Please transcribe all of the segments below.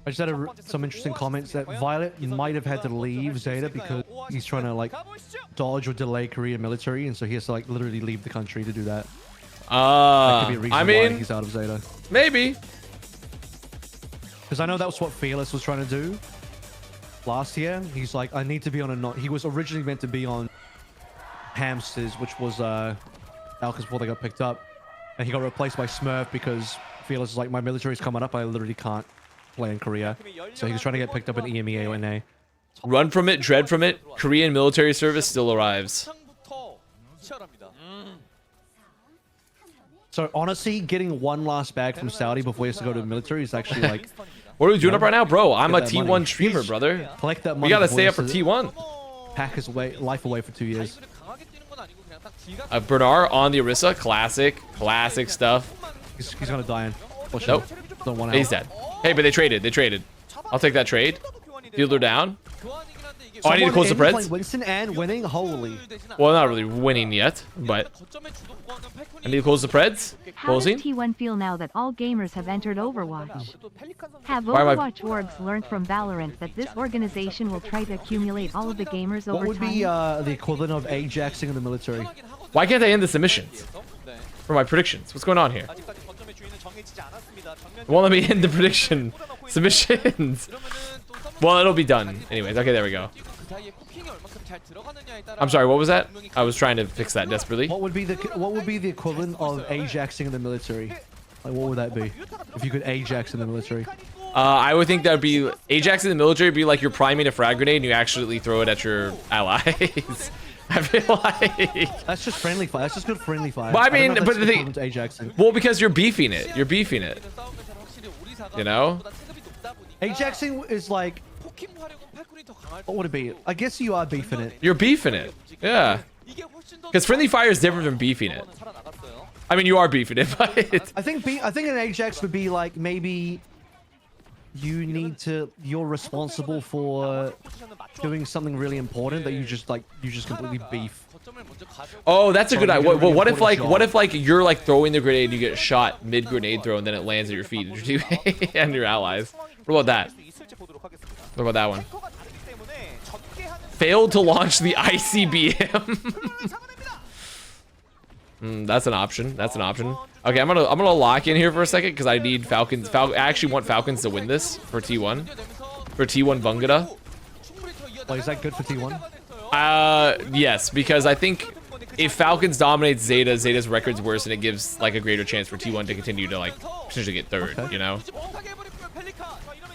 I just had some interesting comments that Violet might have had to leave Zeta because he's trying to like dodge or delay Korean military, and so he has to like literally leave the country to do that. That could be a reason I mean, why he's out of Zeta. Maybe. Because I know that was what Fearless was trying to do last year. He's like, I need to be on a not. He was originally meant to be on Hamsters, which was Falcons before they got picked up, and he got replaced by Smurf because Fearless is like, my military's coming up. I literally can't play in Korea. So he was trying to get picked up in EMEA or NA. Run from it, dread from it. Korean military service still arrives. So honestly, getting one last bag from Saudi before he has to go to the military is actually like... What are we doing up right now? Bro, I'm a T1 streamer, brother. Collect that money. We gotta stay up for T1. Pack his life away for 2 years. Bernard on the Orisa. Classic. Classic stuff. He's gonna die in. Nope. Don't want He's dead. Hey, but they traded. They traded. I'll take that trade. Fielder down. Oh, I need to close the Preds. Winston and winning, holy. Well, not really winning yet, but I need to close the Preds. How does Closing. T1 feel now that all gamers have entered Overwatch? Have Overwatch orgs learned from Valorant that this organization will try to accumulate all of the gamers over time? What would be the equivalent of Ajaxing in the military? Why can't I end the submissions? For my predictions. What's going on here? It won't let me end the prediction submissions. Well, it'll be done. Anyways, okay, there we go. I'm sorry, what was that? I was trying to fix that desperately. What would be the equivalent of Ajaxing in the military? Like, what would that be? If you could Ajax in the military? I would think that would be Ajax in the military would be like you're priming a frag grenade and you actually throw it at your allies. I feel like that's just friendly fire. That's just good friendly fire. But I mean, but the thing, Ajaxing. Well, because you're beefing it. You're beefing it. You know? Ajaxing is like, what would it be? I guess you are beefing it. You're beefing it. Yeah. Because friendly fire is different from beefing it. I mean, you are beefing it, but I think an Ajax would be like maybe you're responsible for doing something really important that you just completely beef. Oh, that's a good idea. What if like you're like throwing the grenade and you get shot mid grenade throw and then it lands at your feet and your allies? What about that? What about that one? Failed to launch the ICBM. That's an option. That's an option. Okay, I'm gonna lock in here for a second because I need Falcons. I actually want Falcons to win this for T1. For T1 Vungada. Well, is that good for T1? Yes, because I think if Falcons dominates Zeta, Zeta's record's worse, and it gives like a greater chance for T1 to continue to like potentially get third. Okay. You know.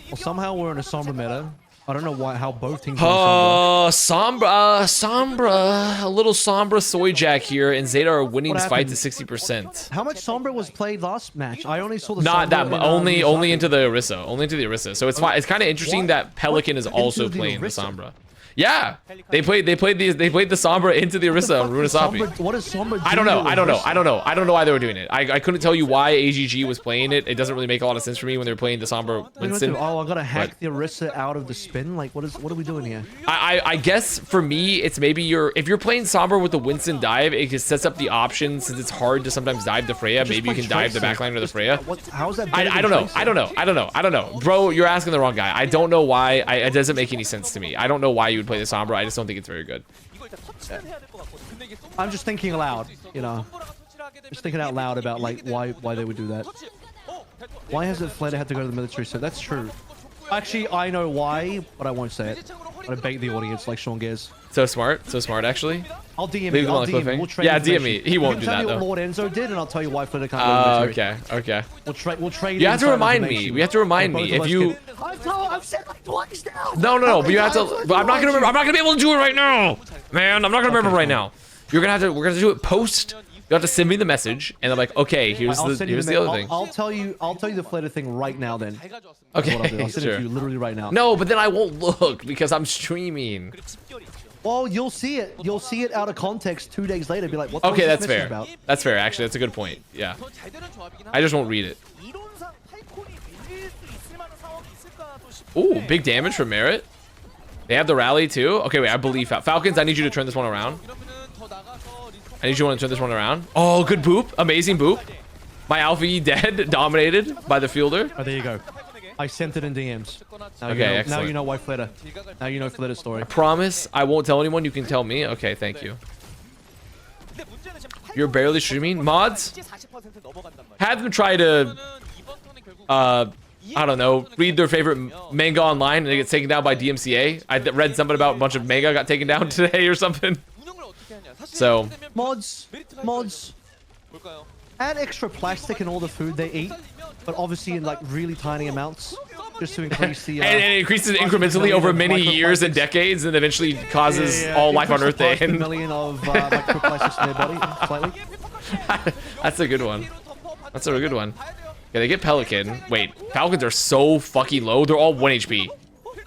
Well, somehow we're in a Sombra meta. I don't know how both teams. Sombra, a little Sombra soy jack here, and Zeta are winning this fight to 60%. How much Sombra was played last match? I only saw the. Not that, but only into the Orisa, only into the Orisa. So it's fine. It's kind of interesting that Pelican is also playing the Sombra. Yeah, they played the Sombra into the Orisa on Runasapi. What is Sombra? I don't know why they were doing it. I couldn't tell you why AGG was playing it. It doesn't really make a lot of sense for me when they're playing the Sombra Winston. Oh, I gotta hack the Orisa out of the spin. Like, what are we doing here? I guess for me, it's maybe if you're playing Sombra with the Winston dive, it just sets up the option since it's hard to sometimes dive the Freya. Maybe you can dive the backline or the Freya. How is that? I don't know. Bro, you're asking the wrong guy. I don't know why. It doesn't make any sense to me. I don't know why you would play the Sombra. I just don't think it's very good. I'm just thinking aloud, you know. Just thinking out loud about like why they would do that. Why has it Fled had to go to the military? So that's true. Actually, I know why, but I won't say it. I bait the audience like Sean Gears. So smart actually. I'll DM you. We'll yeah, DM me. He won't do that though. What Lord Enzo did, and I'll tell you why Fled can't go to the military. Okay. We'll trade. You have to remind me. We have to remind me if you. I've said like twice now. No. But you have to. But I'm not gonna remember. I'm not gonna be able to do it right now, man. I'm not gonna remember right now. You're gonna have to. We're gonna do it post. You have to send me the message, and I'm like, okay, here's the other thing. I'll tell you the Flatter thing right now. Then. Okay. I'll send it to you literally right now. No, but then I won't look because I'm streaming. Well, you'll see it. You'll see it out of context 2 days later. Be like, what? Okay, that's fair. About? That's fair. Actually, that's a good point. Yeah. I just won't read it. Ooh, big damage from Merit. They have the rally too. Okay, wait. I believe Falcons. I need you to turn this one around. I need you to turn this one around. Oh, good boop. Amazing boop. My Alpha E dead, dominated by the fielder. Oh, there you go. I sent it in DMs. Now Okay, you know, now excellent. you know why Flitter. Now you know Flitter's story. I promise I won't tell anyone. You can tell me. Okay, thank you. You're barely streaming. Mods, have them try to, I don't know, read their favorite manga online and they get taken down by DMCA. I read something about a bunch of manga got taken down today or something. So, Mods, add extra plastic in all the food they eat, but obviously in like really tiny amounts, just to increase the. and it increases incrementally over many years and decades, and eventually causes all life on Earth to a end. million of microplastics in their body, slightly. That's a good one. That's a good one. Yeah, they get Pelican. Wait, Falcons are so fucking low. They're all 1 HP.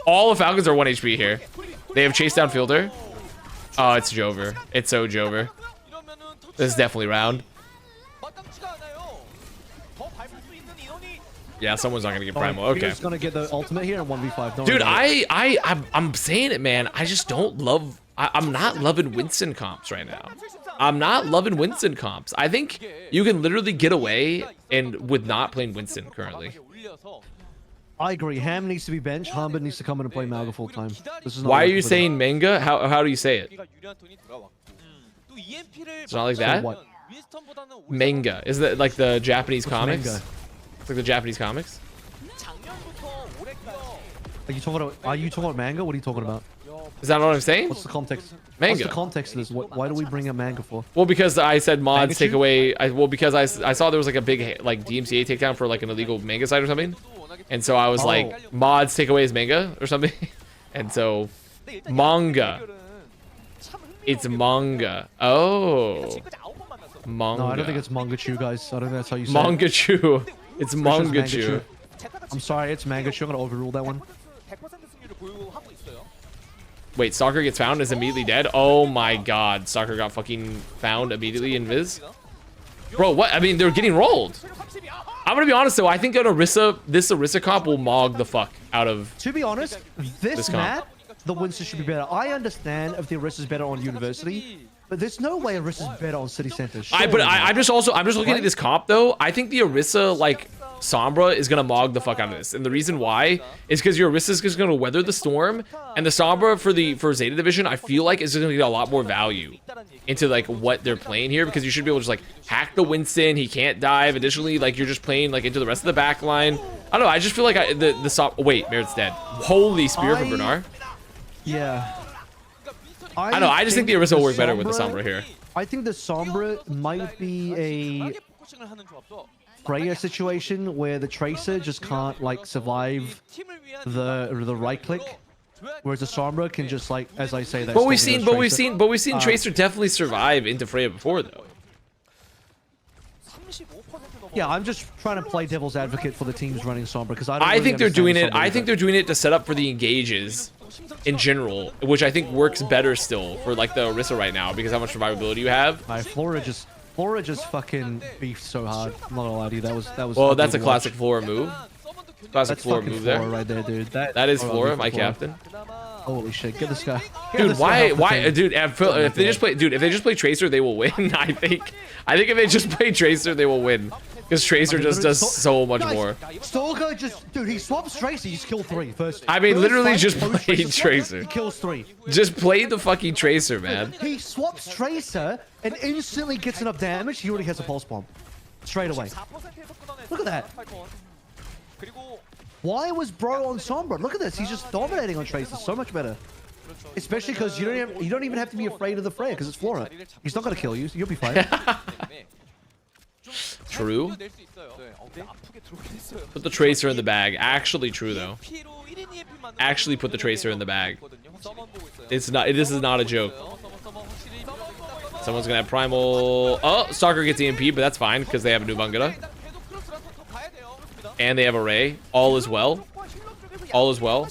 All the Falcons are 1 HP here. They have chase down fielder. Oh, it's Jover. It's so Jover. This is definitely round. Yeah, someone's not gonna get Primal. Okay. He's gonna get the ultimate here in 1v5. Don't Dude, worry. I'm saying it, man. I just don't love. I'm not loving Winston comps right now. I'm not loving Winston comps. I think you can literally get away and with not playing Winston currently. I agree. Ham needs to be bench. Humber needs to come in and play Malga full time. This is not Why are working you for saying them. manga? How do you say it? It's not like that. what? Manga. Is that like the Japanese What's comics? manga? It's like the Japanese comics. Are you talking about manga? What are you talking about? Is that what I'm saying? What's the context? Manga. What's the context of this? Why do we bring up manga for? Well, because I said mods Manga take shoot? away. Well, because I saw there was like a big like DMCA takedown for like an illegal manga site or something, and so I was like, mods take away his manga or something, and so manga. It's manga. Oh, manga. No, I don't think it's Mangachu, guys. I don't think that's how you say it. Mangachu. It's Mangachu. I'm sorry, it's Mangachu. I'm gonna overrule that one. Wait, Stalker gets found and is immediately dead? Oh my god, Stalker got fucking found immediately in Viz. Bro, what? I mean, they're getting rolled. I'm gonna be honest though, I think an this Orisa comp will mog the fuck out of. To be honest, this comp. map, the Winston should be better. I understand if the Orisa's better on University, but there's no way Orisa's better on City Center. I'm just looking at this comp though. I think the Orisa like Sombra is gonna mog the fuck out of this, and the reason why is because your Orisa is just gonna weather the storm, and the Sombra for Zeta Division, I feel like is gonna get a lot more value into like what they're playing here, because you should be able to just like hack the Winston. He can't dive. Additionally, like you're just playing like into the rest of the back line. I don't know. I just feel like wait, Merritt's dead. Holy spear from Bernard. Yeah. I know. I just think the Orisa will work better with the Sombra here. I think the Sombra might be a Freya situation where the Tracer just can't like survive the right click, whereas the Sombra can just like, as I say, that. But we've seen Tracer definitely survive into Freya before though. Yeah, I'm just trying to play devil's advocate for the teams running Sombra because I don't. I really think they're doing understand it. Sombra I think they're doing it to set up for the engages in general, which I think works better still for like the Orisa right now because how much survivability you have. Flora just fucking beefed so hard. I'm not gonna lie to you. That was. Well, that's a classic Flora move. Classic That's Flora fucking move Flora there. right there, dude. That is Flora, my captain. Holy shit! Get this guy. Get Dude, this guy off the why, team. dude? If they just play Tracer, they will win. I think if they just play Tracer, they will win. Because Tracer just does so much more. Stalker dude, he swaps Tracer, he's killed 3 first. I mean, First literally fight, just post played swap, Tracer. He kills 3. Just play the fucking Tracer, man. He swaps Tracer and instantly gets enough damage. He already has a pulse bomb. Straight away. Look at that. Why was Bro on Sombra? Look at this. He's just dominating on Tracer. So much better. Especially because you don't even have to be afraid of the Freya because it's Flora. He's not going to kill you. So you'll be fine. True. Put the Tracer in the bag. Actually true though. Actually put the Tracer in the bag. It's not. This is not a joke. Someone's gonna have Primal. Oh, Stalker gets EMP, but that's fine because they have a new Bangada. And they have Array. All is well. All is well.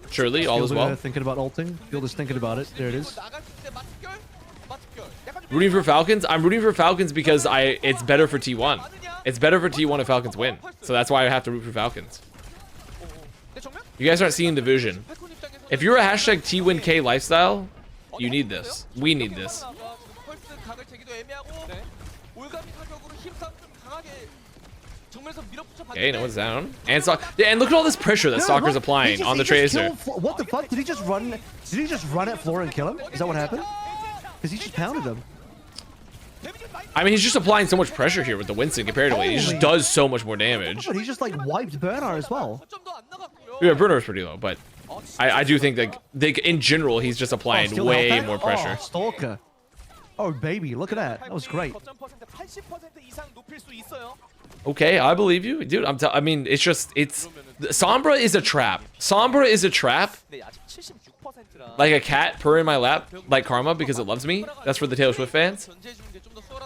Surely, all is well. Thinking about ulting. Fielder's thinking about it. There it is. Rooting for Falcons? I'm rooting for Falcons because it's better for T1. It's better for T1 if Falcons win. So that's why I have to root for Falcons. You guys aren't seeing the vision. If you're a hashtag TWinK lifestyle, you need this. We need this. Okay, no one's down. And yeah, and look at all this pressure that Stalker's applying on the Tracer. What the fuck? Did he just run? Did he just run at Flora and kill him? Is that what happened? Because he just pounded him. I mean, he's just applying so much pressure here with the Winston comparatively. He just does so much more damage. But he just like wiped Bernard as well. Yeah, Bernard's pretty low, but I do think that in general he's just applying way more pressure. Oh, Stalker. Oh baby, look at that. That was great. Okay, I believe you, dude. I mean, it's Sombra is a trap. Sombra is a trap. Like a cat purring in my lap, like Karma, because it loves me. That's for the Taylor Swift fans.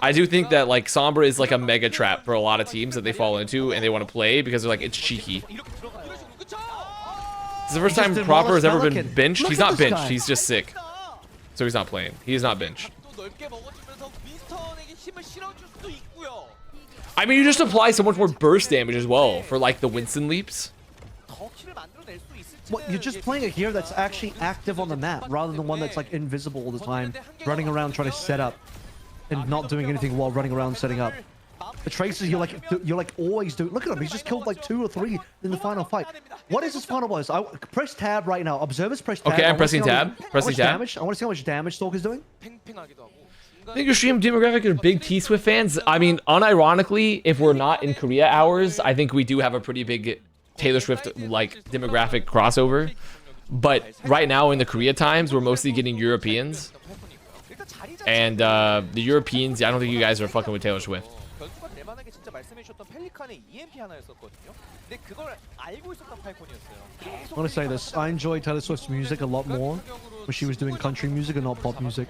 I do think that like Sombra is like a mega trap for a lot of teams that they fall into and they want to play because they're like, it's cheeky. This is the first time Proper has ever been benched. He's not benched. He's just sick. So he's not playing. He is not benched. I mean, you just apply so much more burst damage as well for like the Winston leaps. What, you're just playing a hero that's actually active on the map rather than one that's like invisible all the time, running around trying to set up and not doing anything while running around setting up. The Tracer, you're like always doing. Look at him. He's just killed like 2 or 3 in the final fight. What is his final boss? Press tab right now. Observers press tab. Okay, I'm pressing tab. Pressing tab. I want to see how much damage Stalker's doing. I think your stream demographic are big T-Swift fans. I mean, unironically, if we're not in Korea hours, I think we do have a pretty big Taylor Swift like demographic crossover. But right now in the Korea times, we're mostly getting Europeans. And the Europeans, I don't think you guys are fucking with Taylor Swift. I want to say this. I enjoy Taylor Swift's music a lot more when she was doing country music and not pop music.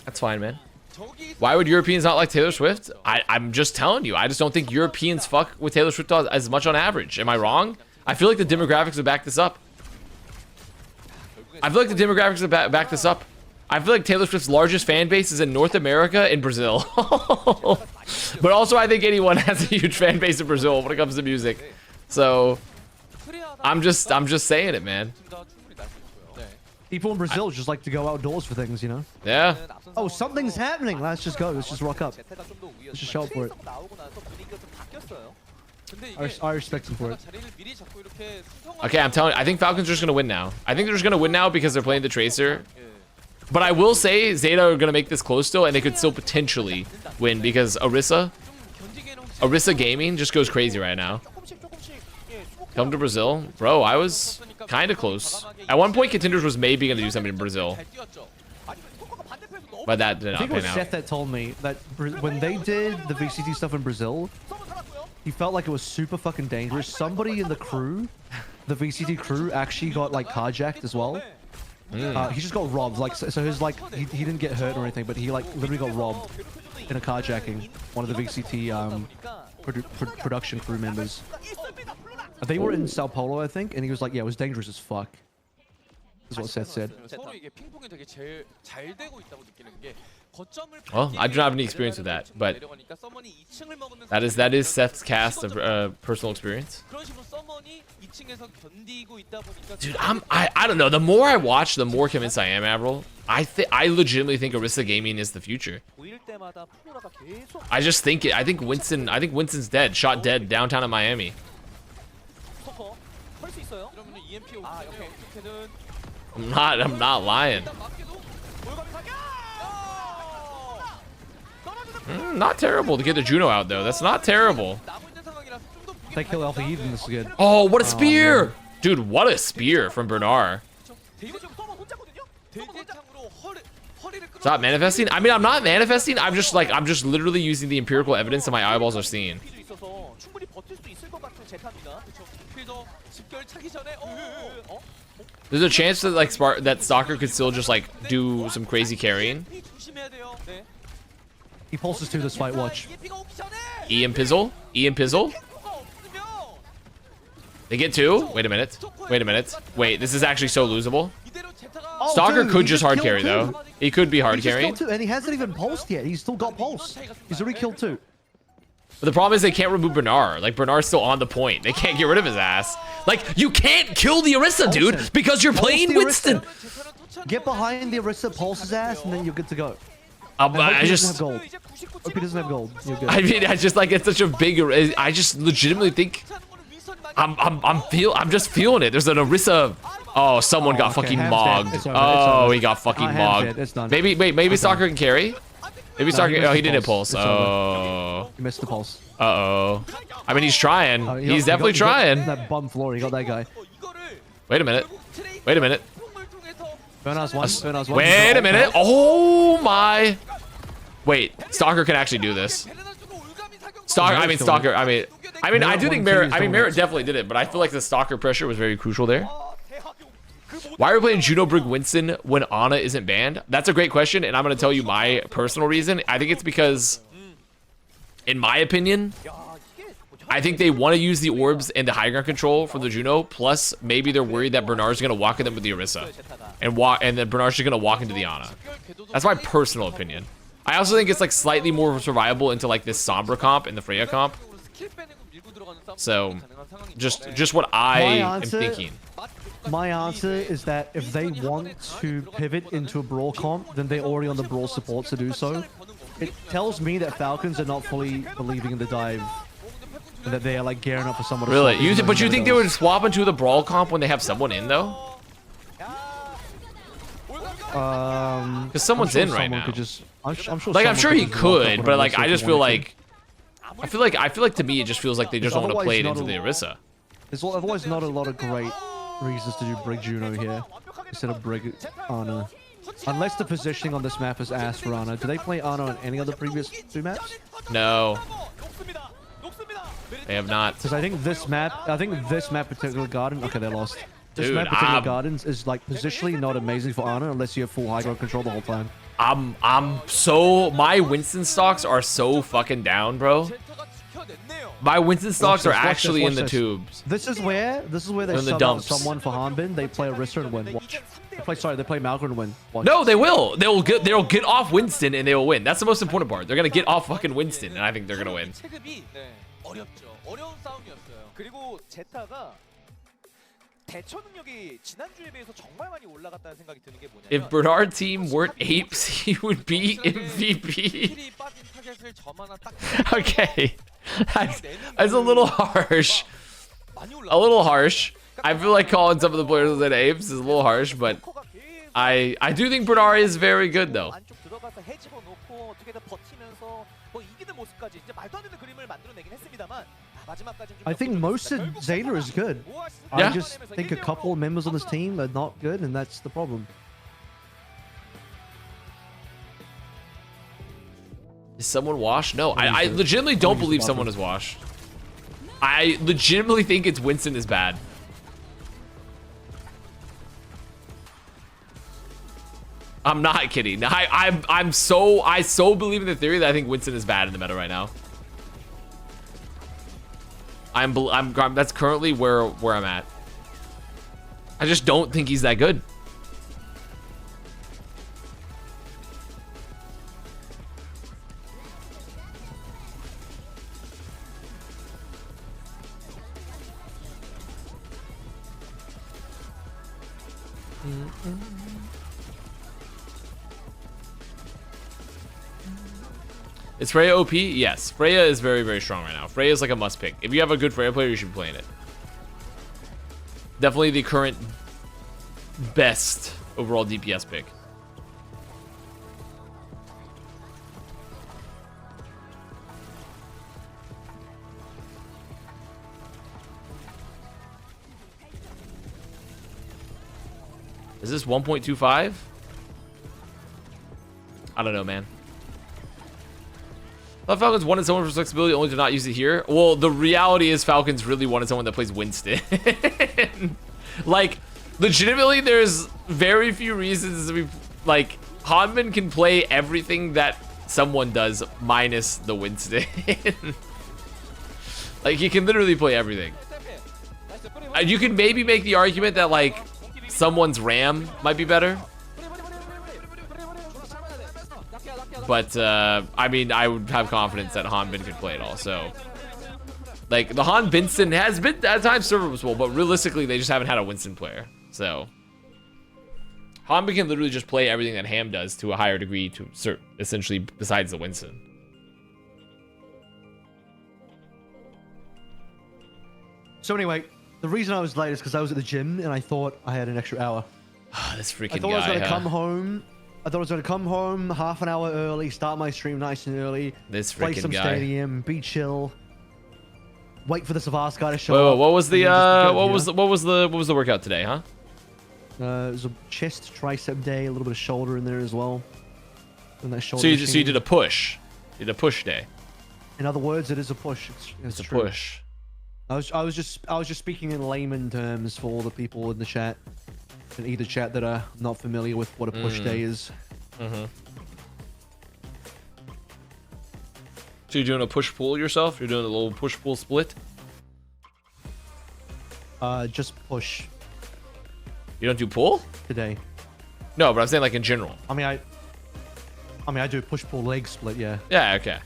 That's fine, man. Why would Europeans not like Taylor Swift? I'm just telling you. I just don't think Europeans fuck with Taylor Swift as much on average. Am I wrong? I feel like the demographics would back this up. I feel like the demographics would back this up. I feel like Taylor Swift's largest fan base is in North America and Brazil. But also I think anyone has a huge fan base in Brazil when it comes to music. So I'm just saying it, man. People in Brazil just like to go outdoors for things, you know? Yeah. Oh, something's happening. Let's just go. Let's just rock up. Let's just show up for it. I respect him for it. Okay, I'm telling you, I think Falcons are just going to win now. I think they're just going to win now because they're playing the Tracer. But I will say ZETA are going to make this close still, and they could still potentially win because Orisa Gaming just goes crazy right now. Come to Brazil. Bro, I was kind of close. At one point, Contenders was maybe going to do something in Brazil. But that did not pan out. I think it was Seth that told me that when they did the VCT stuff in Brazil, he felt like it was super fucking dangerous. Somebody in the crew, the VCT crew, actually got like carjacked as well. He just got robbed. Like so his like he didn't get hurt or anything, but he like literally got robbed in a carjacking. One of the VCT production crew members. They were in Sao Paulo, I think, and he was like, "Yeah, it was dangerous as fuck." Is what Seth said. Well, I do not have any experience with that, but that is Seth's cast of personal experience. Dude, I don't know. The more I watch, the more convinced I am, Avril. I legitimately think Orisa Gaming is the future. I just think it. I think Winston's dead, shot dead downtown in Miami. I'm not lying. Not terrible to get the Juno out though. That's not terrible. They kill Alpha Eden. This is good. Oh, what a spear! Dude, what a spear from Bernard. Stop manifesting? I mean, I'm not manifesting. I'm just literally using the empirical evidence that my eyeballs are seeing. There's a chance that like that Stalker could still just like do some crazy carrying. He pulses to this fight. Watch. Ian Pizzle. Ian Pizzle. They get 2. Wait a minute. Wait a minute. Wait, this is actually so losable. Oh, Stalker dude, could just hard carry 2. though. He could be hard carrying. And he hasn't even pulsed yet. He's still got pulse. He's already killed 2. But the problem is they can't remove Bernard. Like, Bernard's still on the point. They can't get rid of his ass. Like, you can't kill the Orisa, dude, because you're playing Winston. Get behind the Orisa, pulse his ass, and then you're good to go. I just gold. OP doesn't have gold. You're good. I mean, I just like it's such a big. I just legitimately think I'm just feeling it. There's an Orisa. Oh, someone got fucking mogged. Oh, he got fucking mogged. It's done. Maybe Stalker can carry. Maybe Stalker. Oh, he didn't pulse. He missed the pulse. Uh-oh. I mean, he's trying. He's definitely trying. That bum floor. He got that guy. Wait a minute. Wait a minute. Bernard's one. Wait a minute. Oh my. Wait. Stalker can actually do this. Stalker. I mean, I do think Merit. I mean, Merit definitely did it, but I feel like the Stalker pressure was very crucial there. Why are we playing Juno Brig Winston when Ana isn't banned? That's a great question, and I'm going to tell you my personal reason. I think it's because, in my opinion, I think they want to use the orbs and the high ground control for the Juno. Plus, maybe they're worried that Bernard's going to walk in them with the Orisa, and then Bernard's just going to walk into the Ana. That's my personal opinion. I also think it's like slightly more survivable into like this Sombra comp and the Freya comp. So, just what I am thinking. My answer is that if they want to pivot into a Brawl comp, then they're already on the Brawl support to do so. It tells me that Falcons are not fully believing in the dive, and that they are like gearing up for someone to Really? swap in. But you think they would swap into the Brawl comp when they have someone in, though? Because someone's in right now. I'm sure. Like, I'm sure he could, but like, I just feel like, I feel like to me, it just feels like they just don't want to play it into the Orisa. There's otherwise not a lot of great reasons to do Brig Juno here instead of Brig Ana. Unless the positioning on this map is ass for Ana. Do they play Ana on any other previous 2 maps? No. They have not. Because I think this map particular garden. Okay, they lost. This Dude, map particular gardens is like positionally not amazing for Ana unless you have full high ground control the whole time. My Winston stocks are so fucking down, bro. My Winston stocks are actually in the tubes. This is where they sub out someone for Hanbin. They play Orisa and win. Watch. They play Malcolm and win. Watch. No, they will. They'll get off Winston and they will win. That's the most important part. They're gonna get off fucking Winston, and I think they're gonna win. If Bernard team weren't apes, he would be MVP. Okay, that's a little harsh. A little harsh. I feel like calling some of the players that apes is a little harsh, but I do think Bernard is very good though. I think most of ZETA is good. Yeah. I just think a couple of members on this team are not good, and that's the problem. Is someone washed? No, I legitimately don't believe someone is washed. I legitimately think it's Winston is bad. I'm not kidding. I so believe in the theory that I think Winston is bad in the meta right now. That's currently where I'm at. I just don't think he's that good. Is Freya OP? Yes. Freya is very, very strong right now. Freya is like a must pick. If you have a good Freya player, you should be playing it. Definitely the current best overall DPS pick. Is this 1.25? I don't know, man. I thought Falcons wanted someone for flexibility, only to not use it here. Well, the reality is Falcons really wanted someone that plays Winston. Like, legitimately, there's very few reasons to be, like, Hanman can play everything that someone does minus the Winston. Like, he can literally play everything. You can maybe make the argument that, like, someone's Ram might be better. But, I mean, I would have confidence that Hanbin could play it all, so. Like, the Han Vincent has been, at times, serviceable, but realistically, they just haven't had a Winston player, so. Hanbin can literally just play everything that Ham does to a higher degree, to essentially besides the Winston. So anyway, the reason I was late is because I was at the gym and I thought I had an extra hour. This freaking guy. I thought I was gonna come home. I thought I was gonna come home half an hour early, start my stream nice and early. This freaking play some guy. stadium, be chill. Wait for this Avast guy to show Whoa, up. what was the what was the workout today, huh? It was a chest tricep day, a little bit of shoulder in there as well. And that shoulder. So you did a push. You did a push day. In other words, it is a push. It's a true. push. I was just speaking in layman terms for all the people in the chat, in either chat that are not familiar with what a push day is. So you're doing a push pull yourself? You're doing a little push pull split? Just push You don't do pull? today. No, but I'm saying like in general. I mean I do push pull leg split. Yeah. Yeah. Okay.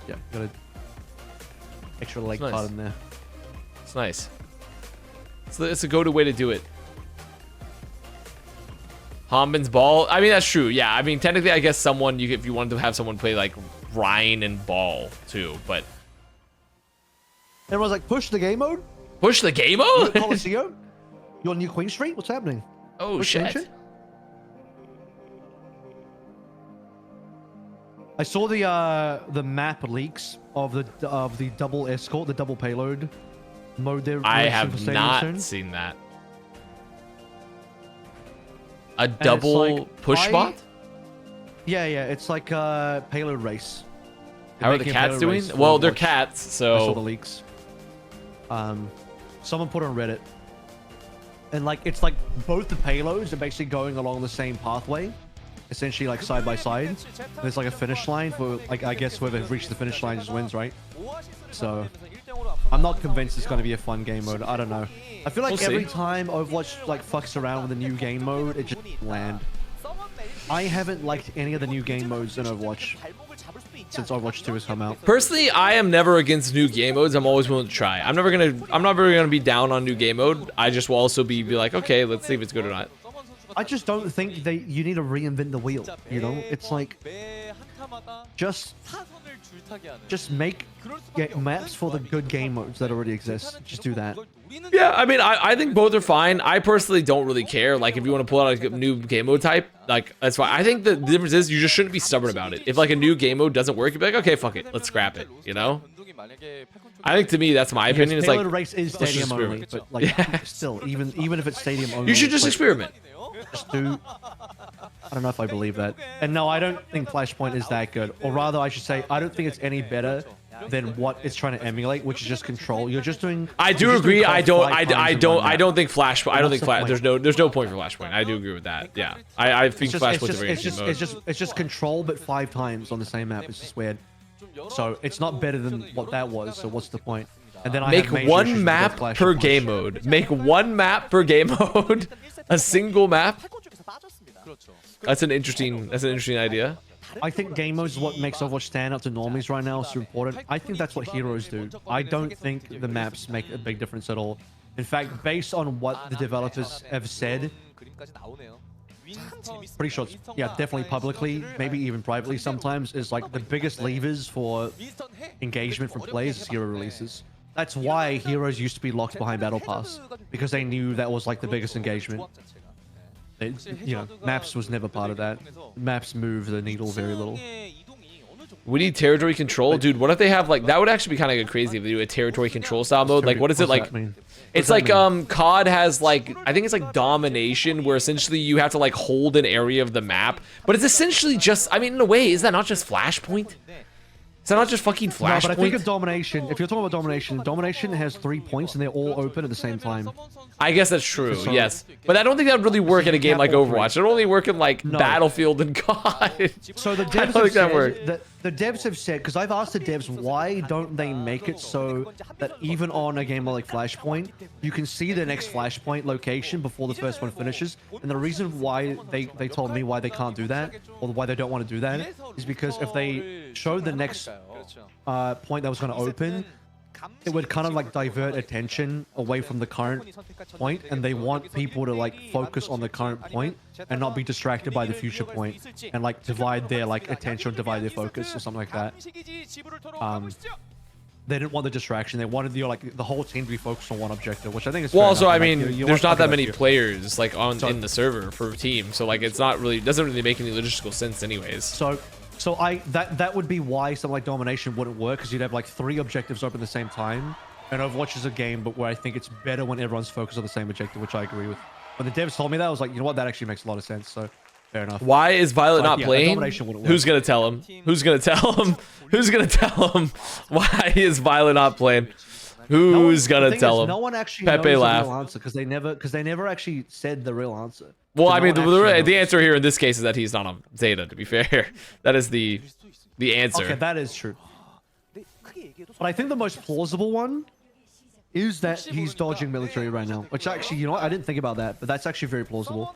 Yeah. Got a extra leg Nice. part in there. It's nice. It's a go-to way to do it. Hanbin's ball. I mean, that's true. Yeah. I mean, technically, I guess someone if you wanted to have someone play like Ryan and ball too, but Everyone's like, push the game mode. push the game You're mode. at Coliseum. You're on New Queen Street. What's happening? Oh Push shit. action? I saw the map leaks of the double escort, the double payload mode. They're I releasing for have Stadium not soon. seen that. A double like, push spot? Yeah, it's like a payload race. They're How are the making a cats payload doing? race for Well, they're Overwatch. cats, I saw the so leaks. Someone put on Reddit, and like it's like both the payloads are basically going along the same pathway, essentially like side by side. There's like a finish line for like I guess whoever reaches the finish line just wins, right? So I'm not convinced it's going to be a fun game mode. I don't know. I feel like We'll every see. time Overwatch like fucks around with a new game mode, it just land. I haven't liked any of the new game modes in Overwatch since Overwatch 2 has come out. personally, I am never against new game modes. I'm always willing to try. I'm not very gonna be down on new game mode. I just will also be like, okay, let's see if it's good or not. I just don't think you need to reinvent the wheel. You know, it's like just make maps for the good game modes that already exist. Just do that. Yeah, I mean, I think both are fine. I personally don't really care. Like, if you want to pull out like, a new game mode type, like, that's fine. I think the difference is you just shouldn't be stubborn about it. If, like, a new game mode doesn't work, you'd be like, okay, fuck it. Let's scrap it, you know? I think, to me, that's my opinion. It's Payload like, race is let's stadium just only, experiment. but, like, still, even if it's stadium only... You should just like, experiment. Just do... I don't know if I believe that. And no, I don't think Flashpoint is that good. Or rather, I should say, I don't think it's any better than what it's trying to emulate, which is just control. You're just doing... I do you're just doing agree. Call I five don't times think Flash. I don't What's think the Flash. point? There's no point for Flashpoint. I do agree with that. Yeah, I think Flashpoint's a very interesting mode. it's just control, but 5 times on the same map. It's just weird. So it's not better than what that was. So what's the point? And then I Make have major issues one with map Flash per Punch. game mode. Make one map per game mode. A single map. That's an interesting idea. I think game mode is what makes Overwatch stand out to normies right now. It's important. I think that's what heroes do. I don't think the maps make a big difference at all. In fact, based on what the developers have said, pretty sure it's, yeah, definitely publicly, maybe even privately sometimes, is like the biggest levers for engagement from players is hero releases. That's why heroes used to be locked behind Battle Pass, because they knew that was like the biggest engagement. You know, maps was never part of that. Maps move the needle very little. We need territory control, dude. What if they have like that? Would actually be kind of crazy if they do a territory control style mode. Like, what is it like? It's like COD has like, I think it's like domination, where essentially you have to like hold an area of the map, but it's essentially just, I mean, in a way, is that not just Flashpoint? Is that not just fucking Flashpoint? No, but I think of domination. If you're talking about domination has 3 points and they're all open at the same time. I guess that's true, yes. But I don't think that would really work in a game like Overwatch. It would only work in like Battlefield and COD. So the I devs don't have think that said, worked. the devs have said, because I've asked the devs, why don't they make it so that even on a game like Flashpoint, you can see the next Flashpoint location before the first one finishes? And the reason why they told me why they can't do that, or why they don't want to do that, is because if they showed the next point that was going to open, it would kind of like divert attention away from the current point, and they want people to like focus on the current point and not be distracted by the future point, and like divide their like attention, divide their focus or something like that. They didn't want the distraction. They wanted the whole team to be focused on one objective, which I think is well. fair Also, enough. I mean, there's not that many here. players like in the server for a team, so like it's not really doesn't really make any logistical sense, anyways. So that would be why something like domination wouldn't work, because you'd have like 3 objectives open at the same time. And Overwatch is a game, but where I think it's better when everyone's focused on the same objective, which I agree with. When the devs told me that, I was like, you know what, that actually makes a lot of sense. So fair enough. Why is Violet not yeah, playing? domination wouldn't work. Who's gonna tell him? Who's gonna tell him? Who's gonna tell him? Why is Violet not playing? Who's gonna tell him? No one actually Pepe knows laugh. the real answer, because they never actually said the real answer. Well, So I no mean, one actually the knows. answer here in this case is that he's not on Zeta. To be fair, that is the answer. Okay, that is true. But I think the most plausible one is that he's dodging military right now. Which actually, you know what? I didn't think about that, but that's actually very plausible.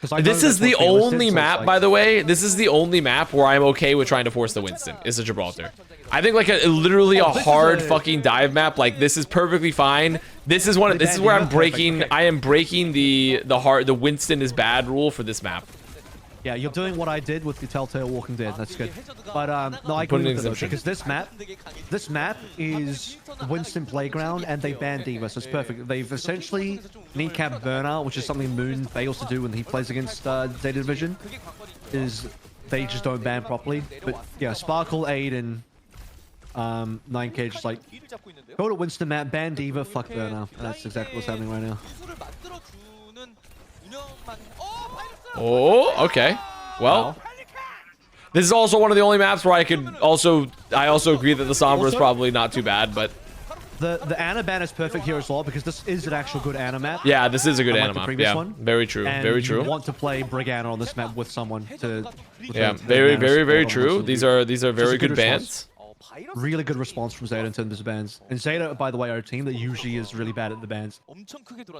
'Cause I know This is that's the what Fearless did, only so it's map, like- by the way. This is the only map where I'm okay with trying to force the Winston. Is the Gibraltar. I think like literally a this is hard a- fucking dive map. Like this is perfectly fine. This is one. This is where I'm breaking. I am breaking the Winston is bad rule for this map. Yeah, you're doing what I did with the Telltale Walking Dead. That's good. But no, I Put an agree with it, though, exemption. because this map is Winston Playground, and they banned Diva, so it's perfect. They've essentially kneecapped Burnout, which is something Moon fails to do when he plays against Zeta Division. Is they just don't ban properly. But yeah, Sparkle, Aid, and 9K just like go to Winston map, ban Diva, fuck Burnout. And that's exactly what's happening right now. Oh, okay. Well, this is also one of the only maps where I also agree that the Sombra is Also- probably not too bad, but The Ana ban is perfect here as well, because this is an actual good Ana map. yeah, this is a good Unlike the anima. previous Yeah, one. very true. And Very you true. want to play Brigana on this map with someone to. with Yeah, the very, Ana very, very support on true. this would These be are very a good good bans. really good response from Zeta in terms of bans. And Zeta, by the way, are a team that usually is really bad at the bans.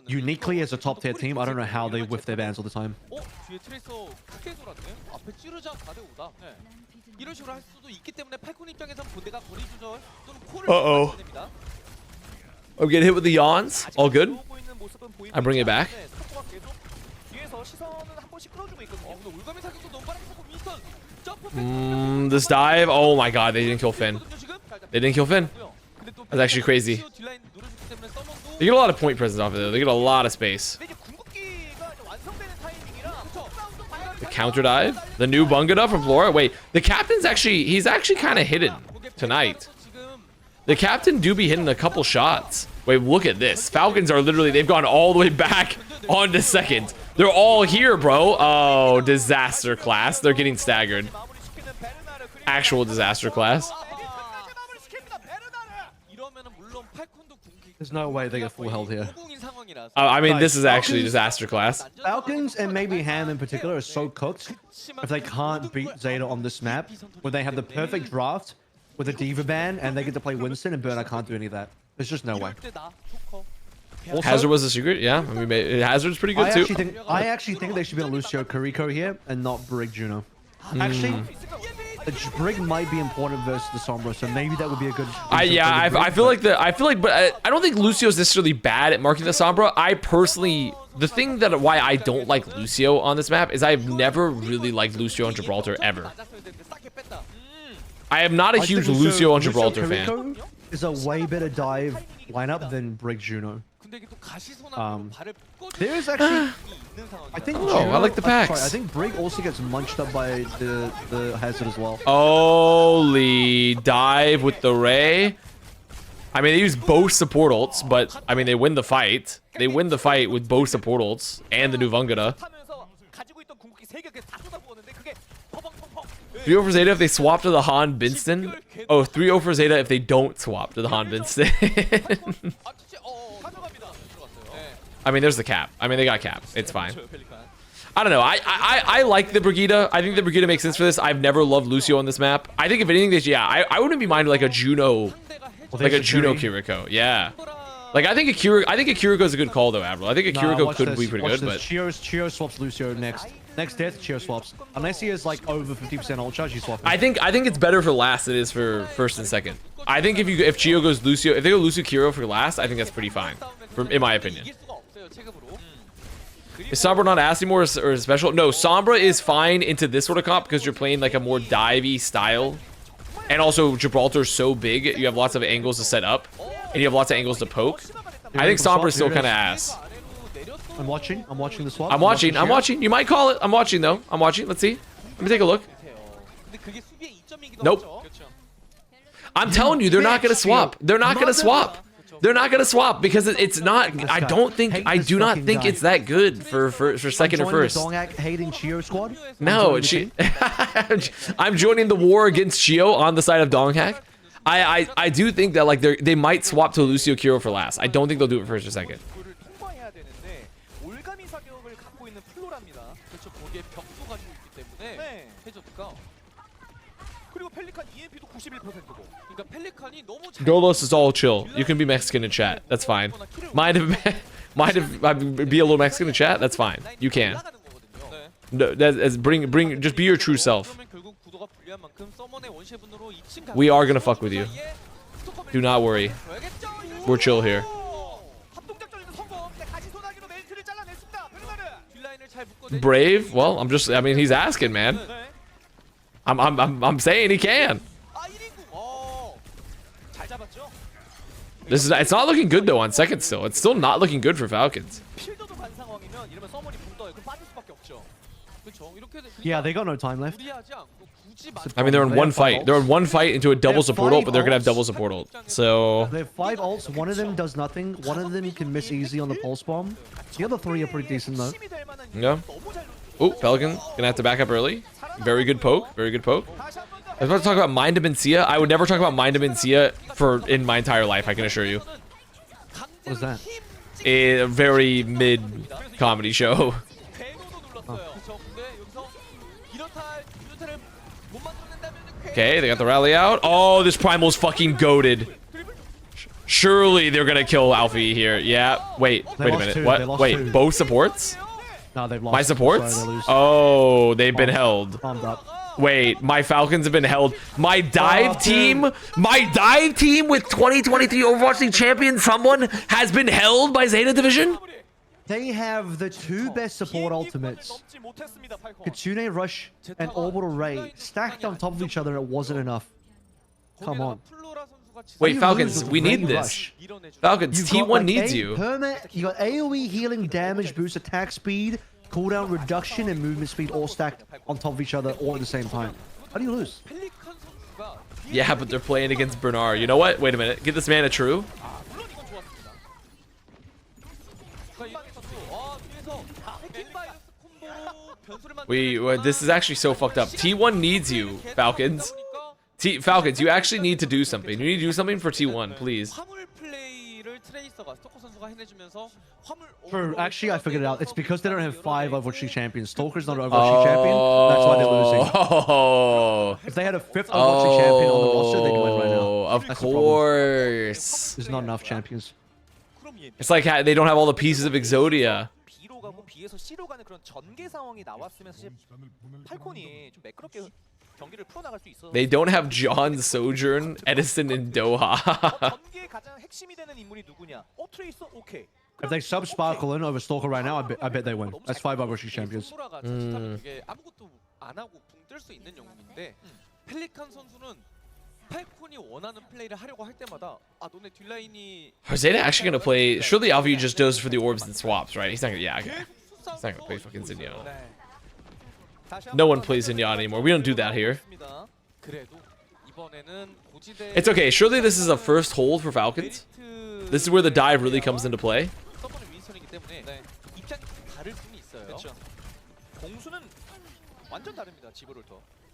Uniquely as a top tier team, I don't know how they whiff their bans all the time. Uh-oh. I'm getting hit with the yawns. All good. I bring it back. This dive. Oh my god, they didn't kill Finn. They didn't kill Finn. That's actually crazy. They get a lot of point presence off of it. They get a lot of space. The counter dive. The new Bungada from Flora. Wait, the captain's actually, he's actually kind of hidden tonight. The captain do be hitting a couple shots. Wait, look at this. Falcons are literally, they've gone all the way back onto second. They're all here, bro. Oh, disaster class. They're getting staggered. Actual disaster class. There's no way they get full held here. I mean, this is actually disaster class. Falcons and maybe Ham in particular are so cooked if they can't beat Zeta on this map, where they have the perfect draft with a Diva ban and they get to play Winston, and Burner can't do any of that. There's just no way. Also, Hazard was a secret, yeah. I mean, Hazard's pretty good too. I actually think they should be on Lucio Kariko here and not Brig Juno. Actually, the Brig might be important versus the Sombra, so maybe that would be a good. I feel like but I don't think Lucio's necessarily bad at marking the Sombra. I personally, the thing that why I don't like Lucio on this map is I've never really liked Lucio on Gibraltar ever. I am not a huge Lucio on Gibraltar fan. Is a way better dive lineup than Brig Juno. There is actually, I think. I like the packs. Sorry, I think Brig also gets munched up by the Hazard as well. Holy dive with the Ray. I mean, they use both support ults, but I mean, they win the fight. They win the fight with both support ults and the new Vungada. 3-0 for Zeta if they swap to the Han Binston. Oh, 3-0 for Zeta if they don't swap to the Han Binston. I mean, there's the cap. I mean, they got cap. It's fine. I don't know. I like the Brigida. I think the Brigida makes sense for this. I've never loved Lucio on this map. I think if anything, I wouldn't be minded like a Juno, like a Juno Kiriko. Yeah. Like I think a Kiriko is a good call though, Avril. I think a Kiriko could be pretty good, but Chio swaps Lucio next. Next death, Chio swaps. Unless he has like over 50% ult charge, he swaps. I think it's better for last than it is for first and second. I think if Gio goes Lucio, if they go Lucio Kiro for last, I think that's pretty fine, in my opinion. Is Sombra not asking more or special? No, Sombra is fine into this sort of comp because you're playing like a more divey style. And also Gibraltar's so big, you have lots of angles to set up. And you have lots of angles to poke. I think Sombra is still kind of ass. I'm watching the swap. I'm watching. You might call it. I'm watching though. I'm watching. Let's see. Let me take a look. Nope. I'm telling you, they're not going to swap. They're not going to swap. They're not going to swap because it's not. I do not think it's that good for second or first. Hating Chio squad? No, I'm joining the war against Chio on the side of Donghack. I do think that like they might swap to Lucio Kiro for last. I don't think they'll do it first or second. Golos is all chill. You can be Mexican in chat. That's fine. Mind if be a little Mexican in chat? That's fine. You can. No, just be your true self. We are gonna fuck with you. Do not worry. We're chill here. Brave? Well, I mean, he's asking, man. I'm saying he can. It's not looking good though on second still. It's still not looking good for Falcons. Yeah, they got no time left. I mean, they're in one fight. They're in one fight into a double support ult, but they're gonna have double support ult. So they have 5 ults. One of them does nothing. One of them can miss easy on the pulse bomb. The other 3 are pretty decent though. Yeah. Oh, Pelican gonna have to back up early. Very good poke. Very good poke. I was about to talk about Mind of Mencia. I would never talk about Mind of Mencia in my entire life, I can assure you. What is that? A very mid comedy show. Okay, they got the rally out. Oh, this Primal's fucking goated. Surely they're gonna kill Alfie here. Yeah. Wait a minute. What? Wait, both supports? No, they've lost. My supports? Sorry, oh, they've been held. Up. Wait, my Falcons have been held. My dive team with 2023 Overwatch League champion, someone has been held by ZETA Division? They have the 2 best support ultimates. Kitsune Rush and Orbital Ray stacked on top of each other and it wasn't enough. Come on. Wait, Falcons, we need this. Falcons, T1 needs you. You got AoE healing, damage boost, attack speed, cooldown reduction, and movement speed all stacked on top of each other all at the same time. How do you lose? Yeah, but they're playing against Bernard. You know what? Wait a minute. Give this man a true. This is actually so fucked up. T1 needs you, Falcons. Falcons, you actually need to do something. You need to do something for T1, please. Actually, I figured it out. It's because they don't have 5 Overwatch League champions. Stalker's not an Overwatch League champion. That's why they're losing. If they had a 5th Overwatch League champion on the roster, they'd win right now. Of course. There's not enough champions. It's like they don't have all the pieces of Exodia. They don't have John, Sojourn, Edison, and Doha. If they sub Sparkle in over Stalker right now, I bet they win. That's 5 Overwatch League champions. ZETA actually gonna play? Surely Alfie just does for the orbs and swaps, right? He's not gonna. Yeah, okay. He's not gonna play fucking Zinyan. No one plays Zinyan anymore. We don't do that here. It's okay. Surely this is a first hold for Falcons. This is where the dive really comes into play.